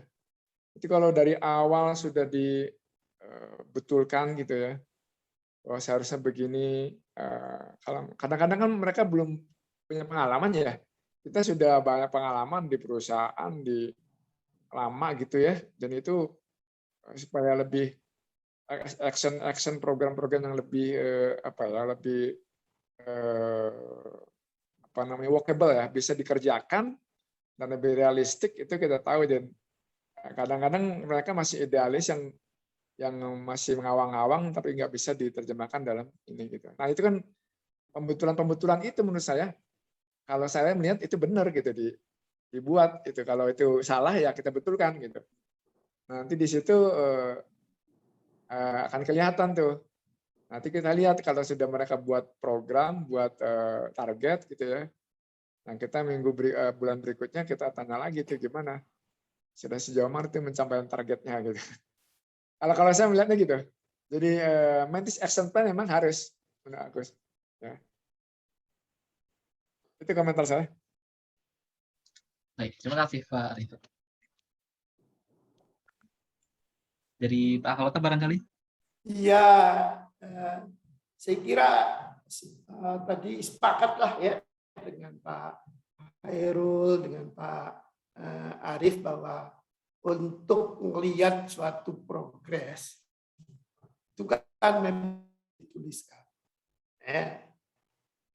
Itu kalau dari awal sudah dibetulkan gitu ya, bahwa seharusnya begini. Kalau kadang-kadang kan mereka belum punya pengalaman ya. Kita sudah banyak pengalaman di perusahaan, di lama gitu ya, dan itu supaya lebih action program-program yang lebih lebih workable ya, bisa dikerjakan dan lebih realistik, itu kita tahu. Dan kadang-kadang mereka masih idealis yang masih mengawang-awang tapi nggak bisa diterjemahkan dalam ini gitu. Nah itu kan pembetulan itu menurut saya, kalau saya melihat itu benar gitu dibuat itu. Kalau itu salah ya kita betulkan gitu. Nanti di situ akan kelihatan tuh. Nanti kita lihat kalau sudah mereka buat program, buat target gitu ya. Nah kita bulan berikutnya kita tanya lagi tuh gimana, sudah sejauh mana tuh mencapaikan targetnya gitu. Kalau saya melihatnya gitu. Jadi Mantis Action Plan memang harus, Agus. Ya. Itu komentar saya. Baik, terima kasih Pak Rito. Dari Pak Halota barangkali? Iya, saya kira tadi sepakatlah ya dengan Pak Khairul, dengan Pak Arief, bahwa untuk melihat suatu progres itu kan memang dituliskan.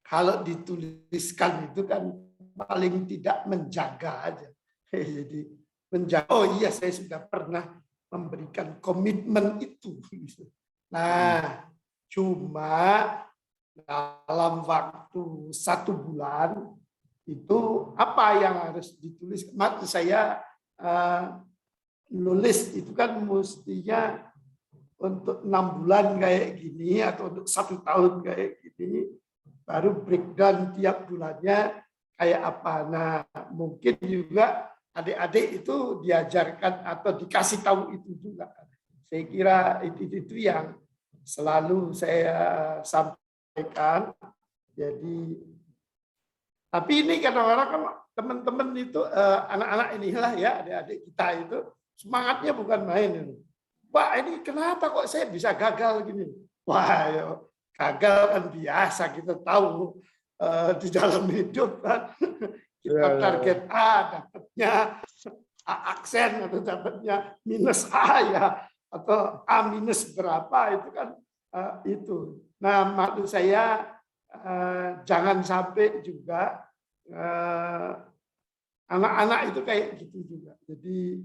Kalau dituliskan itu kan paling tidak menjaga aja. Jadi menjaga, oh iya saya sudah pernah memberikan komitmen itu. Nah, cuma dalam waktu 1 bulan itu apa yang harus ditulis? Maksud saya nulis itu kan mestinya untuk 6 bulan kayak gini atau untuk 1 tahun kayak gini, baru breakdown tiap bulannya kayak apa. Nah, mungkin juga adik-adik itu diajarkan atau dikasih tahu itu juga. Saya kira itu yang selalu saya sampaikan. Jadi, tapi ini kadang-kadang kan teman-teman itu anak-anak inilah ya, adik-adik kita itu semangatnya bukan main ini. Wah, ini kenapa kok saya bisa gagal gini? Wah, ya, gagal kan biasa, kita tahu di dalam hidup kan. Kita target A, dapatnya A aksen, atau dapatnya minus A ya, atau A minus berapa, itu kan itu. Nah, maksud saya jangan sampai juga anak-anak itu kayak gitu juga. Jadi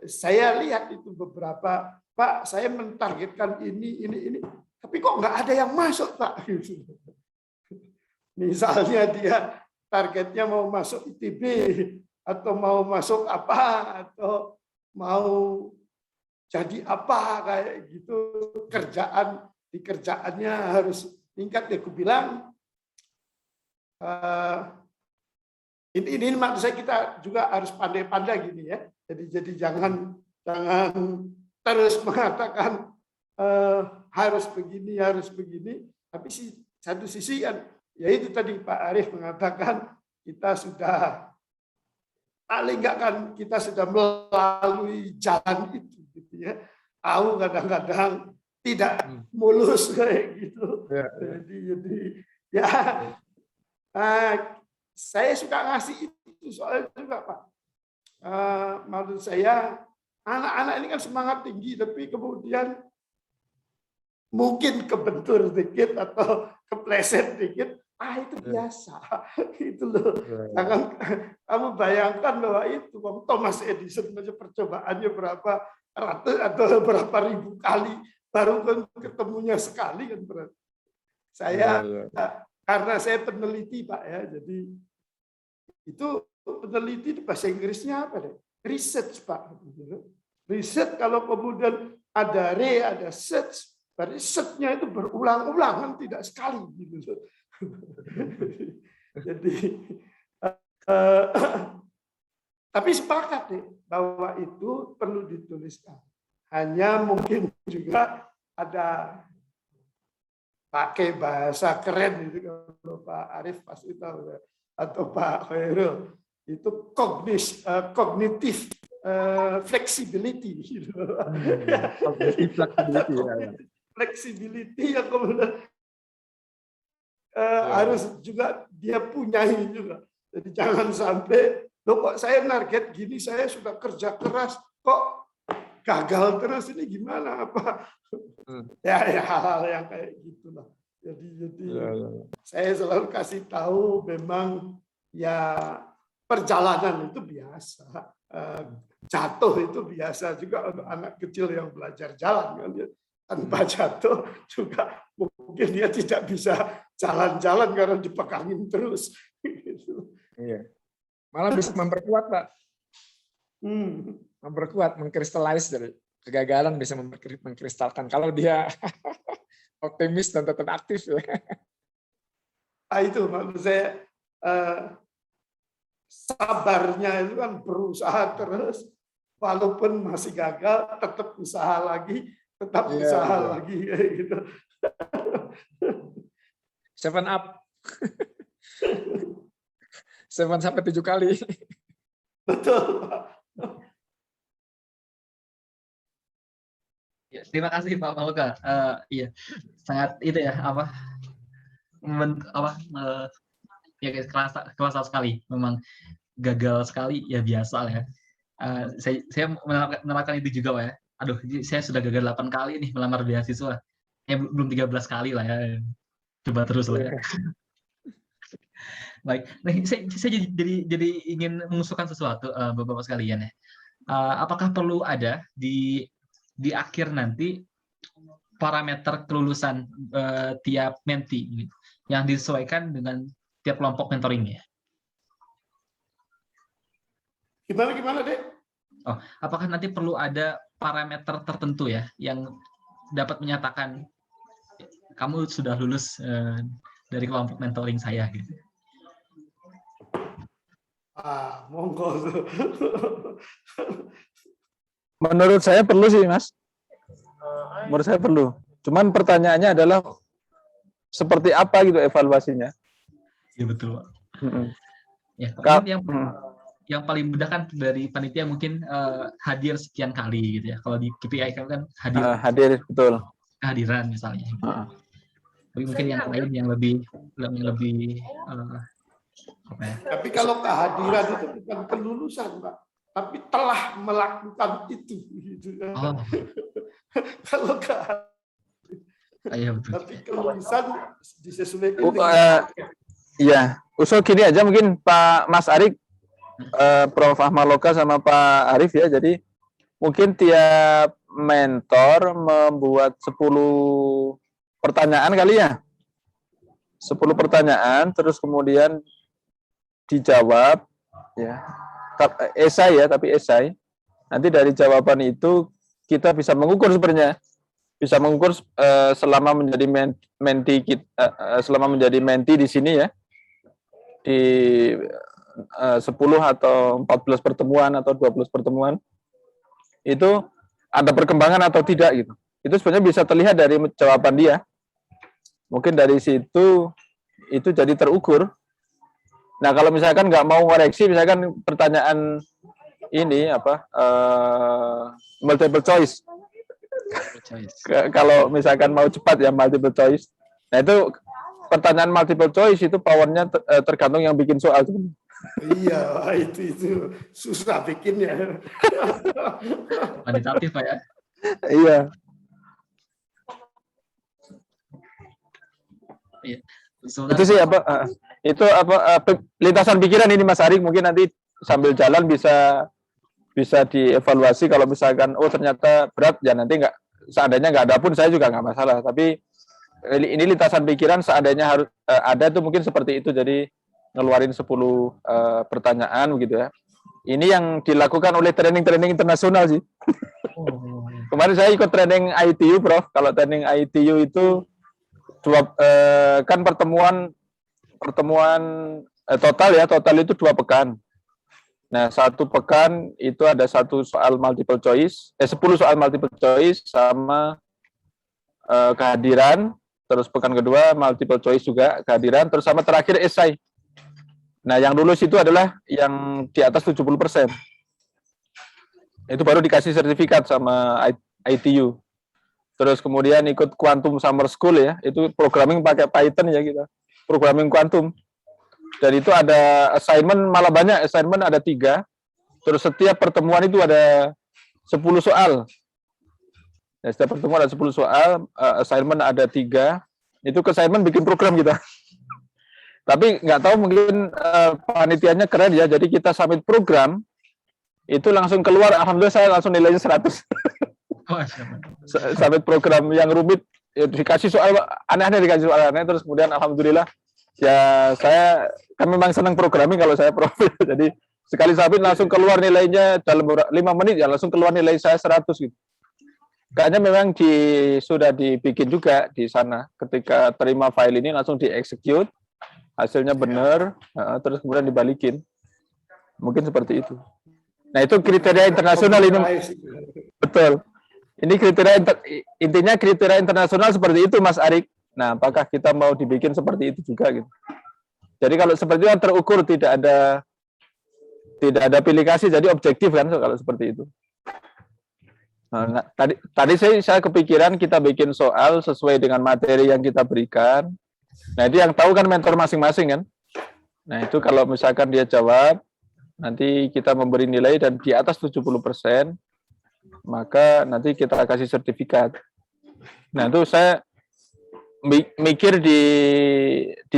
saya lihat itu beberapa, Pak, saya mentargetkan ini, tapi kok nggak ada yang masuk, Pak. Misalnya dia targetnya mau masuk ITB, atau mau masuk apa, atau mau jadi apa kayak gitu, di kerjaannya harus tingkat. Ya, aku bilang ini maksud saya kita juga harus pandai-pandai gini ya. Jadi jangan terus mengatakan harus begini, tapi satu sisi kan, ya itu tadi Pak Arief mengatakan kita sudah paling enggak kan kita sudah melalui jalan itu, gitu ya. Tahu kadang-kadang tidak mulus kayak gitu. Ya. Jadi ya, saya suka ngasih itu soalnya juga Pak. Menurut saya anak-anak ini kan semangat tinggi, tapi kemudian mungkin kebentur dikit atau kepleset dikit, itu biasa. Itu loh. Jangan kamu bayangkan bahwa itu Thomas Edison aja percobaannya berapa ratus atau berapa ribu kali baru kan ketemunya sekali kan berarti. Saya karena saya peneliti Pak ya, jadi itu peneliti di bahasa Inggrisnya apa deh? Research Pak. Riset kalau kemudian ada ada search, berarti search-nya itu berulang-ulang kan tidak sekali gitu. Jadi tapi sepakat nih bahwa itu perlu dituliskan. Hanya mungkin juga ada pakai bahasa keren itu kalau Pak Arief pasti tahu ya, atau Pak Khairul itu cognitive flexibility gitu. Flexibility yang kemudian harus juga dia punyai juga. Jadi jangan sampai loh kok saya target gini, saya sudah kerja keras kok gagal terus, ini gimana apa? Ya hal-hal yang kayak gitulah. Jadi saya selalu kasih tahu memang ya perjalanan itu biasa, jatuh itu biasa juga untuk anak kecil yang belajar jalan kan ya. Tanpa jatuh juga mungkin dia tidak bisa jalan-jalan karena dipegangin terus. Iya. Malah bisa memperkuat Pak. Memperkuat, mengkristalize dari kegagalan bisa mengkristalkan kalau dia optimis dan tetap aktif ya. Itu maksud saya sabarnya itu kan berusaha terus walaupun masih gagal tetap usaha lagi, usaha lagi gitu. 7 up. 7 sampai 7 kali. Betul. Ya, terima kasih Pak Maloka. Iya, sangat itu ya ya kerasa sekali. Memang gagal sekali ya biasa lah ya. Saya menerapkan itu juga Pak ya. Aduh, saya sudah gagal 8 kali nih melamar beasiswa. Belum 13 kali lah ya. Coba terus lah ya. Baik, nah, saya jadi ingin mengusulkan sesuatu Bapak sekalian ya. Apakah perlu ada di akhir nanti parameter kelulusan tiap menti yang disesuaikan dengan tiap kelompok mentoringnya? Gimana Dek? Apakah nanti perlu ada parameter tertentu ya yang dapat menyatakan kamu sudah lulus dari kelompok mentoring saya gitu? Monggo. Menurut saya perlu sih, Mas. Menurut saya perlu. Cuman pertanyaannya adalah seperti apa gitu evaluasinya. Iya betul. Ya, yang paling mudah kan dari panitia mungkin hadir sekian kali gitu ya. Kalau di KPI kan hadir betul. Kehadiran misalnya. Tapi mungkin yang lain yang lebih apa ya? Tapi kalau kehadiran itu bukan kelulusan, Pak, tapi telah melakukan itu gitu. Kalau tapi kelulusan disesuaikan dengan iya, usul gini aja mungkin Pak Mas Arik, Prof. Ahmad Loka sama Pak Arief ya. Jadi mungkin tiap mentor membuat 10 pertanyaan kali ya. 10 pertanyaan terus kemudian dijawab ya. Esai ya, tapi esai. Nanti dari jawaban itu kita bisa mengukur sebenarnya. Bisa mengukur selama menjadi menti di sini ya. Di 10 atau 14 pertemuan atau 12 pertemuan itu ada perkembangan atau tidak gitu. itu sebenarnya bisa terlihat dari jawaban dia. Mungkin dari situ itu jadi terukur. Nah, kalau misalkan nggak mau koreksi, misalkan pertanyaan ini multiple choice. Kalau misalkan mau cepat ya multiple choice. Nah, itu pertanyaan multiple choice itu powernya tergantung yang bikin soal. Iya, itu susah bikinnya. Kuantitatif Pak ya. Iya. Iya. Itu sih lintasan pikiran ini Mas Arik, mungkin nanti sambil jalan bisa dievaluasi. Kalau misalkan ternyata berat ya nanti seandainya nggak ada pun saya juga nggak masalah, tapi ini lintasan pikiran seandainya harus ada tuh mungkin seperti itu, jadi ngeluarin 10 pertanyaan begitu ya. Ini yang dilakukan oleh training internasional sih. Kemarin saya ikut training ITU Prof. Kalau training ITU itu kan pertemuan total itu 2 pekan. Nah, 1 pekan itu ada 1 soal multiple choice, 10 soal multiple choice sama kehadiran, terus pekan kedua multiple choice juga kehadiran, terus sama terakhir esai. Nah, yang lulus itu adalah yang di atas 70%. Itu baru dikasih sertifikat sama ITU. Terus kemudian ikut Quantum Summer School ya, itu programming pakai Python ya kita. Programming quantum. Dan itu ada assignment, malah banyak, assignment ada 3. Terus setiap pertemuan itu ada 10 soal. Ya, setiap pertemuan ada 10 soal, assignment ada 3. Itu assignment bikin program kita. Tapi nggak tahu mungkin panitianya keren ya, jadi kita submit program, itu langsung keluar, alhamdulillah saya langsung nilainya 100. Submit program yang rumit, ya, dikasih soal aneh-aneh, terus kemudian alhamdulillah, ya saya kan memang senang programming kalau saya profil, jadi sekali submit langsung keluar nilainya dalam 5 menit, ya langsung keluar nilai saya 100 gitu. Kayaknya memang sudah dibikin juga di sana, ketika terima file ini langsung di-execute, hasilnya benar, terus kemudian dibalikin. Mungkin seperti itu. Nah, itu kriteria internasional ini. Betul. Ini intinya kriteria internasional seperti itu, Mas Arik. Nah, apakah kita mau dibikin seperti itu juga gitu. Jadi kalau seperti itu terukur, tidak ada pilih kasih, jadi objektif kan kalau seperti itu. Nah, tadi saya kepikiran kita bikin soal sesuai dengan materi yang kita berikan. Nah, itu yang tahu kan mentor masing-masing kan. Nah, itu kalau misalkan dia jawab, nanti kita memberi nilai dan di atas 70%, maka nanti kita kasih sertifikat. Nah, itu saya mikir di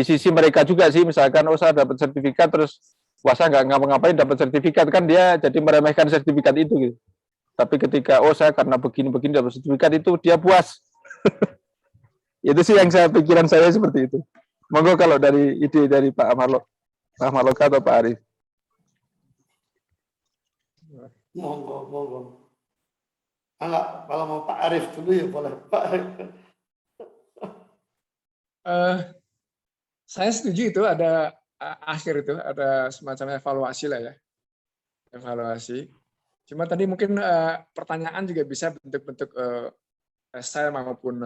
sisi mereka juga sih, misalkan saya dapat sertifikat terus saya nggak ngapa-ngapain dapat sertifikat, kan dia jadi meremehkan sertifikat itu gitu. Tapi ketika saya karena begini-begini dapat sertifikat, itu dia puas. Itu sih yang pikiran saya seperti itu. Monggo kalau dari ide dari Pak Maloka atau Pak Arif. Monggo. Enggak, kalau mau Pak Arif dulu ya boleh. Pak Arif. Saya setuju itu ada akhir itu ada semacam evaluasi lah ya. Evaluasi. Cuma tadi mungkin pertanyaan juga bisa bentuk-bentuk esai maupun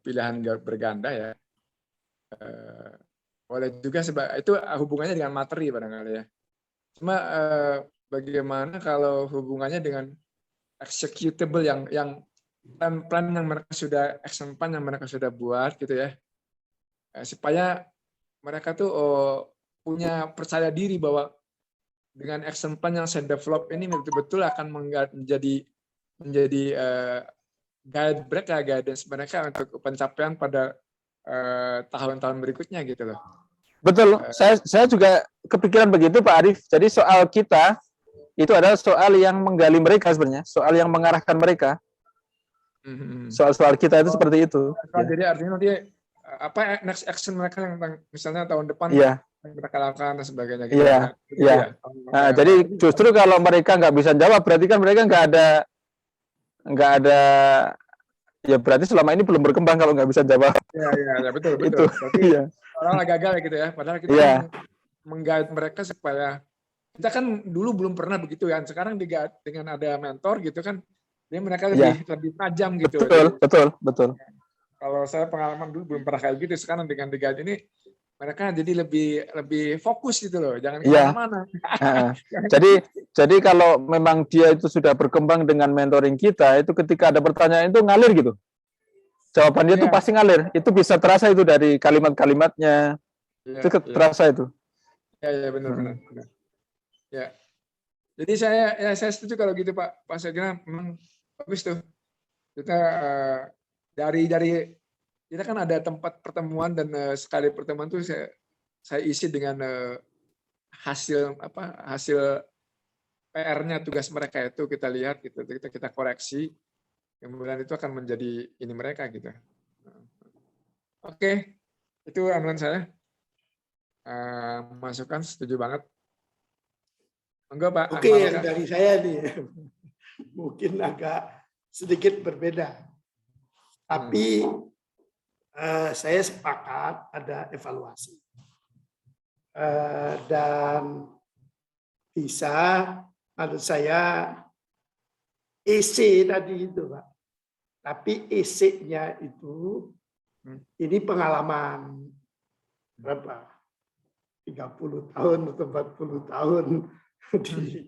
pilihan berganda ya. Boleh juga itu hubungannya dengan materi barangkali ya. Cuma bagaimana kalau hubungannya dengan executable yang plan yang mereka sudah action plan yang mereka sudah buat gitu ya, supaya mereka tuh punya percaya diri bahwa dengan action plan yang saya develop ini betul-betul akan menjadi guidance mereka untuk pencapaian pada tahun-tahun berikutnya gitu loh. Betul, saya juga kepikiran begitu Pak Arif. Jadi soal kita itu adalah soal yang menggali mereka sebenarnya, soal yang mengarahkan mereka. Soal-soal kita itu seperti itu. Jadi artinya nanti apa next action mereka yang misalnya tahun depan mereka lakukan dan sebagainya. Gitu. Iya. Nah, jadi justru kalau mereka nggak bisa jawab, berarti kan mereka nggak ada. Ya berarti selama ini belum berkembang kalau nggak bisa jawab. Iya betul. Itu. Iya. Orang gagal gitu ya. Padahal kita menggait mereka supaya kita kan dulu belum pernah begitu ya. Sekarang dengan ada mentor gitu kan Jadi mereka Iya. lebih tajam gitu. Betul. Kalau saya pengalaman dulu belum pernah kayak gitu. Sekarang dengan Digaji ini mereka jadi lebih fokus gitu loh, jangan Iya. kemana-mana. Jadi kalau memang dia itu sudah berkembang dengan mentoring kita, itu ketika ada pertanyaan itu ngalir gitu. Jawabannya itu Iya. pasti ngalir. Itu bisa terasa itu dari kalimat-kalimatnya. Itu terasa itu. Ya benar. Ya. Jadi saya setuju kalau gitu Pak. Pak saya kira memang bagus tuh. Kita dari kita kan ada tempat pertemuan dan sekali pertemuan tuh saya isi dengan hasil PR-nya, tugas mereka itu kita lihat gitu, kita koreksi, kemudian itu akan menjadi ini mereka gitu. Oke, itu amalan saya. Masukan setuju banget. Enggak Pak. Oke, yang dari saya nih mungkin agak sedikit berbeda, tapi saya sepakat ada evaluasi dan bisa menurut saya EC tadi itu Pak, tapi EC-nya itu ini pengalaman berapa 30 tahun atau 40 tahun di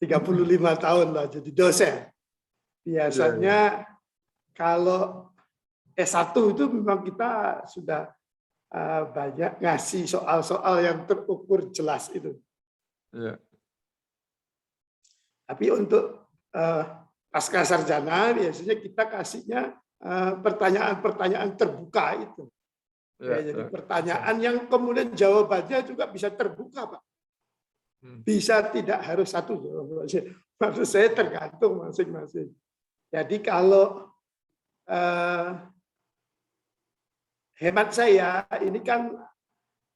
35 tahun lah jadi dosen. Biasanya kalau S1 itu memang kita sudah banyak ngasih soal-soal yang terukur jelas itu. Ya. Tapi untuk pasca sarjana biasanya kita kasihnya pertanyaan-pertanyaan terbuka itu. Jadi pertanyaan yang kemudian jawabannya juga bisa terbuka, Pak. Bisa tidak harus satu jawabannya. Maksud saya tergantung masing-masing. Jadi kalau hemat saya ini kan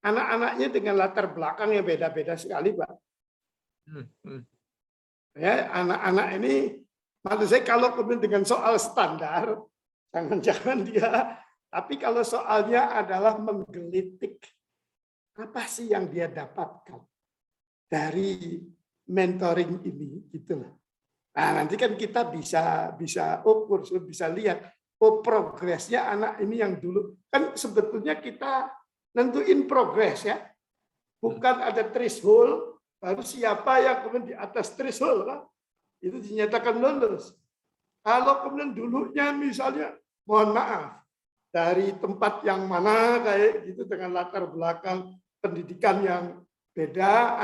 anak-anaknya dengan latar belakang yang beda-beda sekali, Pak. Ya, anak-anak ini, maksud saya kalau kemudian dengan soal standar, jangan-jangan dia, tapi kalau soalnya adalah menggelitik, apa sih yang dia dapatkan dari mentoring ini, gitu loh. Nah, nanti kan kita bisa ukur, bisa lihat, oh progresnya anak ini yang dulu, kan sebetulnya kita nentuin progres ya, bukan ada threshold, baru siapa yang kemudian di atas threshold, kan? Itu dinyatakan lulus. Kalau kemudian dulunya misalnya, mohon maaf, dari tempat yang mana kayak gitu dengan latar belakang pendidikan yang beda,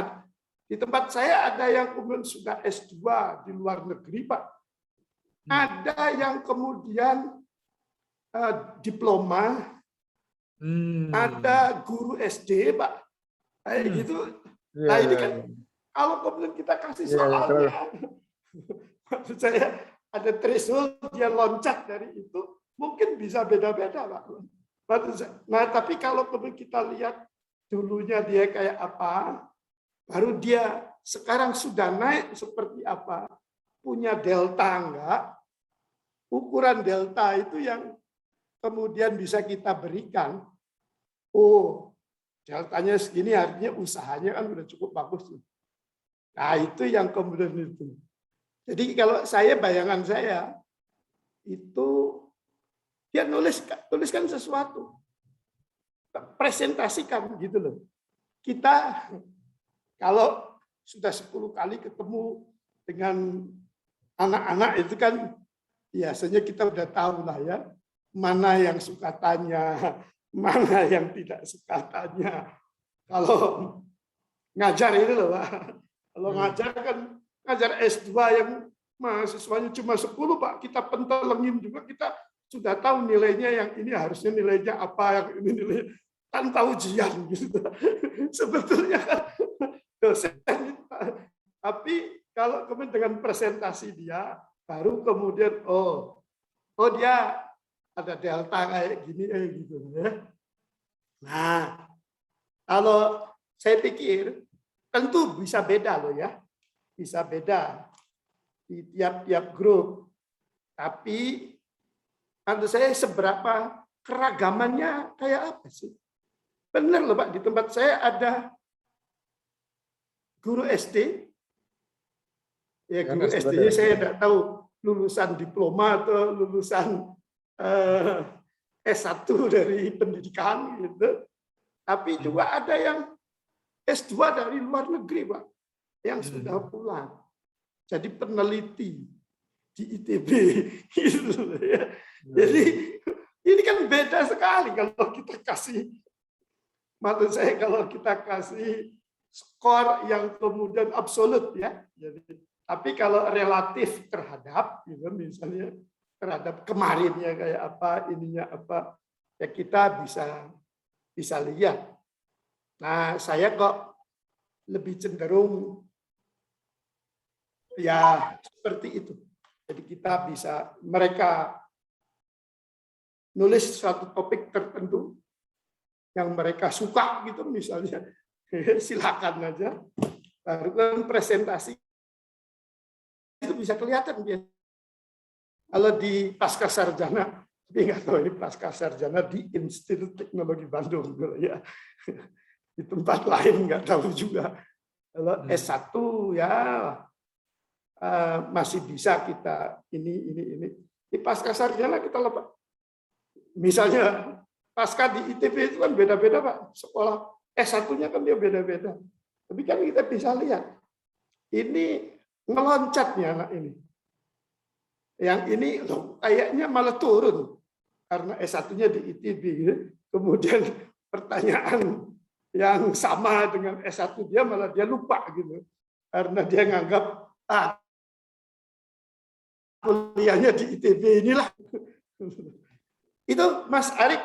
di tempat saya ada yang kemudian sudah S2 di luar negeri, Pak. Ada yang kemudian diploma, ada guru SD, Pak. Kayak gitu. Nah ini kan kalau kemudian kita kasih soalnya, maksud saya ada threshold dia loncat dari itu, mungkin bisa beda-beda, Pak. Nah tapi kalau kemudian kita lihat dulunya dia kayak apa, baru dia sekarang sudah naik seperti apa, punya delta enggak, ukuran delta itu yang kemudian bisa kita berikan. Oh, deltanya segini artinya usahanya kan sudah cukup bagus. Nah itu yang kemudian itu. Jadi kalau saya, bayangan saya, itu dia tuliskan sesuatu. Presentasikan gitu loh. Kita kalau sudah 10 kali ketemu dengan anak-anak itu kan biasanya kita udah tahu lah ya, mana yang suka tanya, mana yang tidak suka tanya. Kalau ngajar itu loh, Pak. Kalau ngajar kan, ngajar S2 yang mahasiswanya cuma 10, Pak. Kita pentelengin juga, kita sudah tahu nilainya, yang ini harusnya nilainya apa, yang ini nilainya tanpa ujian. Gitu. Sebetulnya dosen. Tapi kalau kemudian dengan presentasi dia, baru kemudian, oh dia ada delta kayak gini, gitu ya. Nah, kalau saya pikir tentu bisa beda loh ya, bisa beda di tiap-tiap grup. Tapi menurut saya seberapa keragamannya kayak apa sih? Benar loh Pak, di tempat saya ada guru SD, ya guru SD-nya saya tidak tahu lulusan diploma atau lulusan S1 dari pendidikan gitu. Tapi juga ada yang S2 dari luar negeri, Pak, yang sudah pulang. Jadi peneliti di ITB gitu ya. Jadi ini kan beda sekali kalau kita kasih, maksud saya kalau kita kasih skor yang kemudian absolut ya. Jadi, tapi kalau relatif terhadap, gitu, misalnya terhadap kemarinnya kayak apa, ininya apa, ya kita bisa lihat. Nah, saya kok lebih cenderung ya seperti itu. Jadi kita bisa, mereka nulis suatu topik tertentu yang mereka suka gitu misalnya, silakan aja. Baru kan presentasi itu bisa kelihatan dia. Kalau di pasca sarjana, tapi nggak tahu ini pasca sarjana di Institut Teknologi Bandung ya. Di tempat lain nggak tahu juga. Kalau S1 ya masih bisa kita ini. Di pasca sarjana kita lepas. Misalnya pasca di ITB itu kan beda-beda, Pak. Sekolah S1-nya kan dia beda-beda. Tapi kan kita bisa lihat. Ini ngeloncatnya anak ini. Yang ini loh, kayaknya malah turun. Karena S1-nya di ITB. Kemudian pertanyaan yang sama dengan S1 dia malah dia lupa gitu. Karena dia nganggap kuliahnya di ITB inilah. Itu Mas Arik,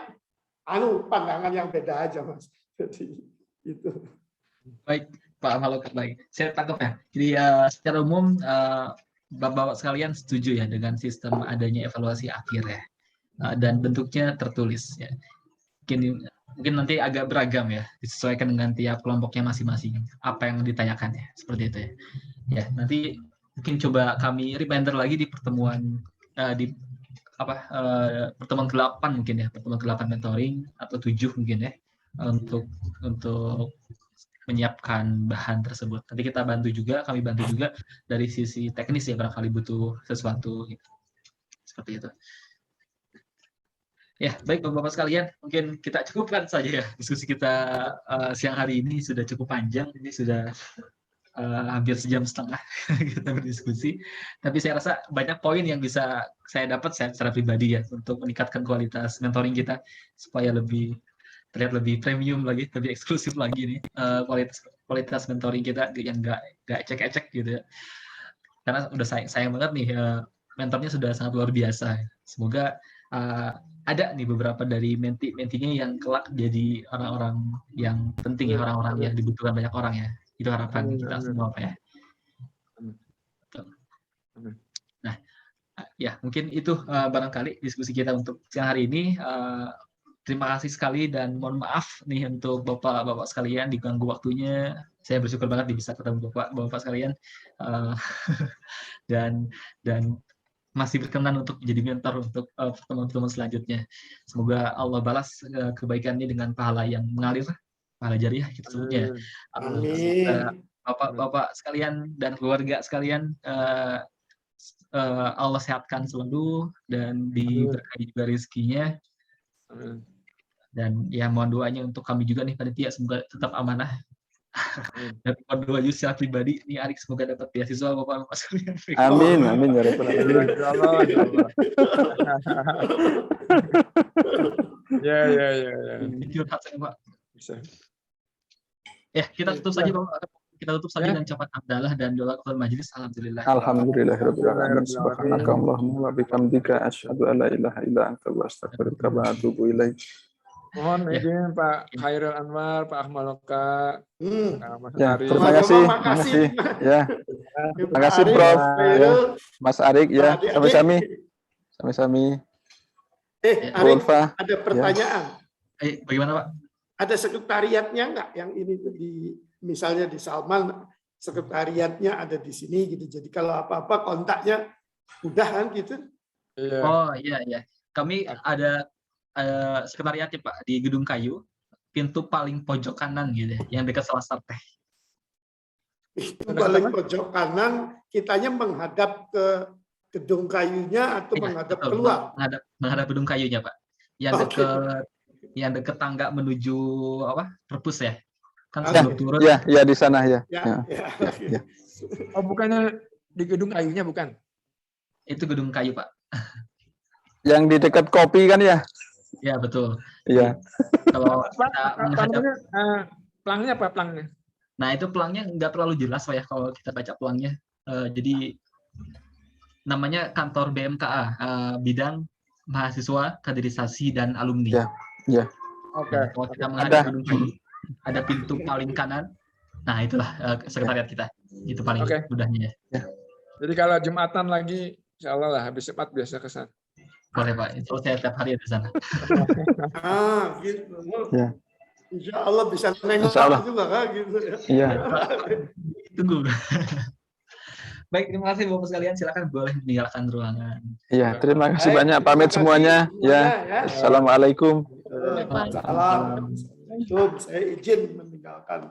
pandangan yang beda aja, Mas. Jadi itu. Baik, Pak Malokat, baik. Saya tangkap ya. Jadi secara umum Bapak-bapak sekalian setuju ya dengan sistem adanya evaluasi akhir ya. Dan bentuknya tertulis ya. Mungkin nanti agak beragam ya, disesuaikan dengan tiap kelompoknya masing-masing. Apa yang ditanyakan ya, seperti itu ya. Ya, nanti mungkin coba kami reminder lagi di pertemuan pertemuan 8 mungkin ya, pertemuan 8 mentoring atau 7 mungkin ya, untuk menyiapkan bahan tersebut. Nanti kita bantu juga, kami bantu juga dari sisi teknis ya, barangkali butuh sesuatu gitu. Seperti itu. Ya, baik Bapak-bapak sekalian, mungkin kita cukupkan saja ya diskusi kita siang hari ini, sudah cukup panjang, ini sudah hampir 1,5 jam kita berdiskusi. Tapi saya rasa banyak poin yang bisa saya dapat secara pribadi ya untuk meningkatkan kualitas mentoring kita supaya terlihat lebih premium lagi, lebih eksklusif lagi nih kualitas mentoring kita yang nggak ecek-ecek gitu ya. Karena udah sayang banget nih mentornya sudah sangat luar biasa. Semoga ada nih beberapa dari mentinya yang kelak jadi orang-orang yang penting, orang-orang yang dibutuhkan banyak orang ya. Itu harapan kita semua, Pak ya. Nah, ya mungkin itu barangkali diskusi kita untuk siang hari ini. Terima kasih sekali dan mohon maaf nih untuk Bapak-bapak sekalian diganggu waktunya. Saya bersyukur banget bisa ketemu Bapak-bapak sekalian dan masih berkenan untuk menjadi mentor untuk pertemuan-pertemuan selanjutnya. Semoga Allah balas kebaikannya dengan pahala yang mengalir, pahala jariah kita sebutnya. Amin. Bapak-bapak sekalian dan keluarga sekalian, Allah sehatkan selalu dan diberkahi juga rezekinya. Dan ya mohon doanya untuk kami juga nih panitia, semoga tetap amanah. Dan mohon doa juga secara pribadi nih Arik, semoga dapat beasiswa Bapak-bapak sekalian. Amin, amin ya rabbal alamin. Ya. Pak. Ya, kita tutup saja Bapak. Kita tutup saja dengan ucapan hamdalah dan doa kepada majelis. Alhamdulillah. Alhamdulillahirabbil alamin. Subhanaka Allahumma wa bihamdika asyhadu an la ilaha illa anta wa astaghfiruka wa atubu ilaik. Mohon izin Pak Khairul Anwar, Pak Ahmad Loka, Mas Ya, Ari. terima kasih. Ya. Terima kasih Prof. Ya. Mas Arik ya, sami-sami. Arik, Ulfa. ada pertanyaan. Bagaimana Pak? Ada sekretariatnya nggak yang ini misalnya di Salman, sekretariatnya ada di sini gitu. Jadi kalau apa-apa kontaknya udah kan gitu. Iya. Oh iya. Kami ada sekretariatnya Pak di Gedung Kayu, pintu paling pojok kanan gitu ya, yang dekat Selasar Teh. Itu paling pojok kanan, kitanya menghadap ke gedung kayunya atau Iya, menghadap betul. keluar? Menghadap gedung kayunya, Pak. Oke. Yang deket tangga menuju apa? Perpus ya. Kan Oke. sebelum turun Ya, ya di sana ya. Ya, Ya. ya, Ya, oke. ya. Oh, bukannya di gedung kayunya, bukan? itu gedung kayu, Pak. Yang di dekat kopi kan ya? Ya, betul. Iya. Kalau Pak, kita menghadap, namanya, pelangnya apa pelangnya? nah itu pelangnya nggak terlalu jelas, Pak ya, kalau kita baca pelangnya. Jadi namanya kantor BMKA, bidang mahasiswa, kaderisasi dan alumni. Ya. Ya. Oke. Nah, kalau kita Oke. menghadap gedung kayu, ada pintu paling kanan. Nah, itulah sekretariat kita. Itu paling Oke. mudahnya ya. Jadi kalau Jumatan lagi, insya Allah lah habis Jumat biasa ke sana. Boleh, Pak. Itu saya tiap hari ada di sana. Gitu. Ya. Insya Allah bisa nengok Insya Allah. juga kan gitu ya. Iya. Tunggu. Baik, terima kasih Bapak sekalian. Silakan boleh meninggalkan ruangan. Iya, terima kasih Baik, banyak. terima Pamit kasih semuanya. Ya. ya. Assalamualaikum. Waalaikumsalam. Saya izin meninggalkan.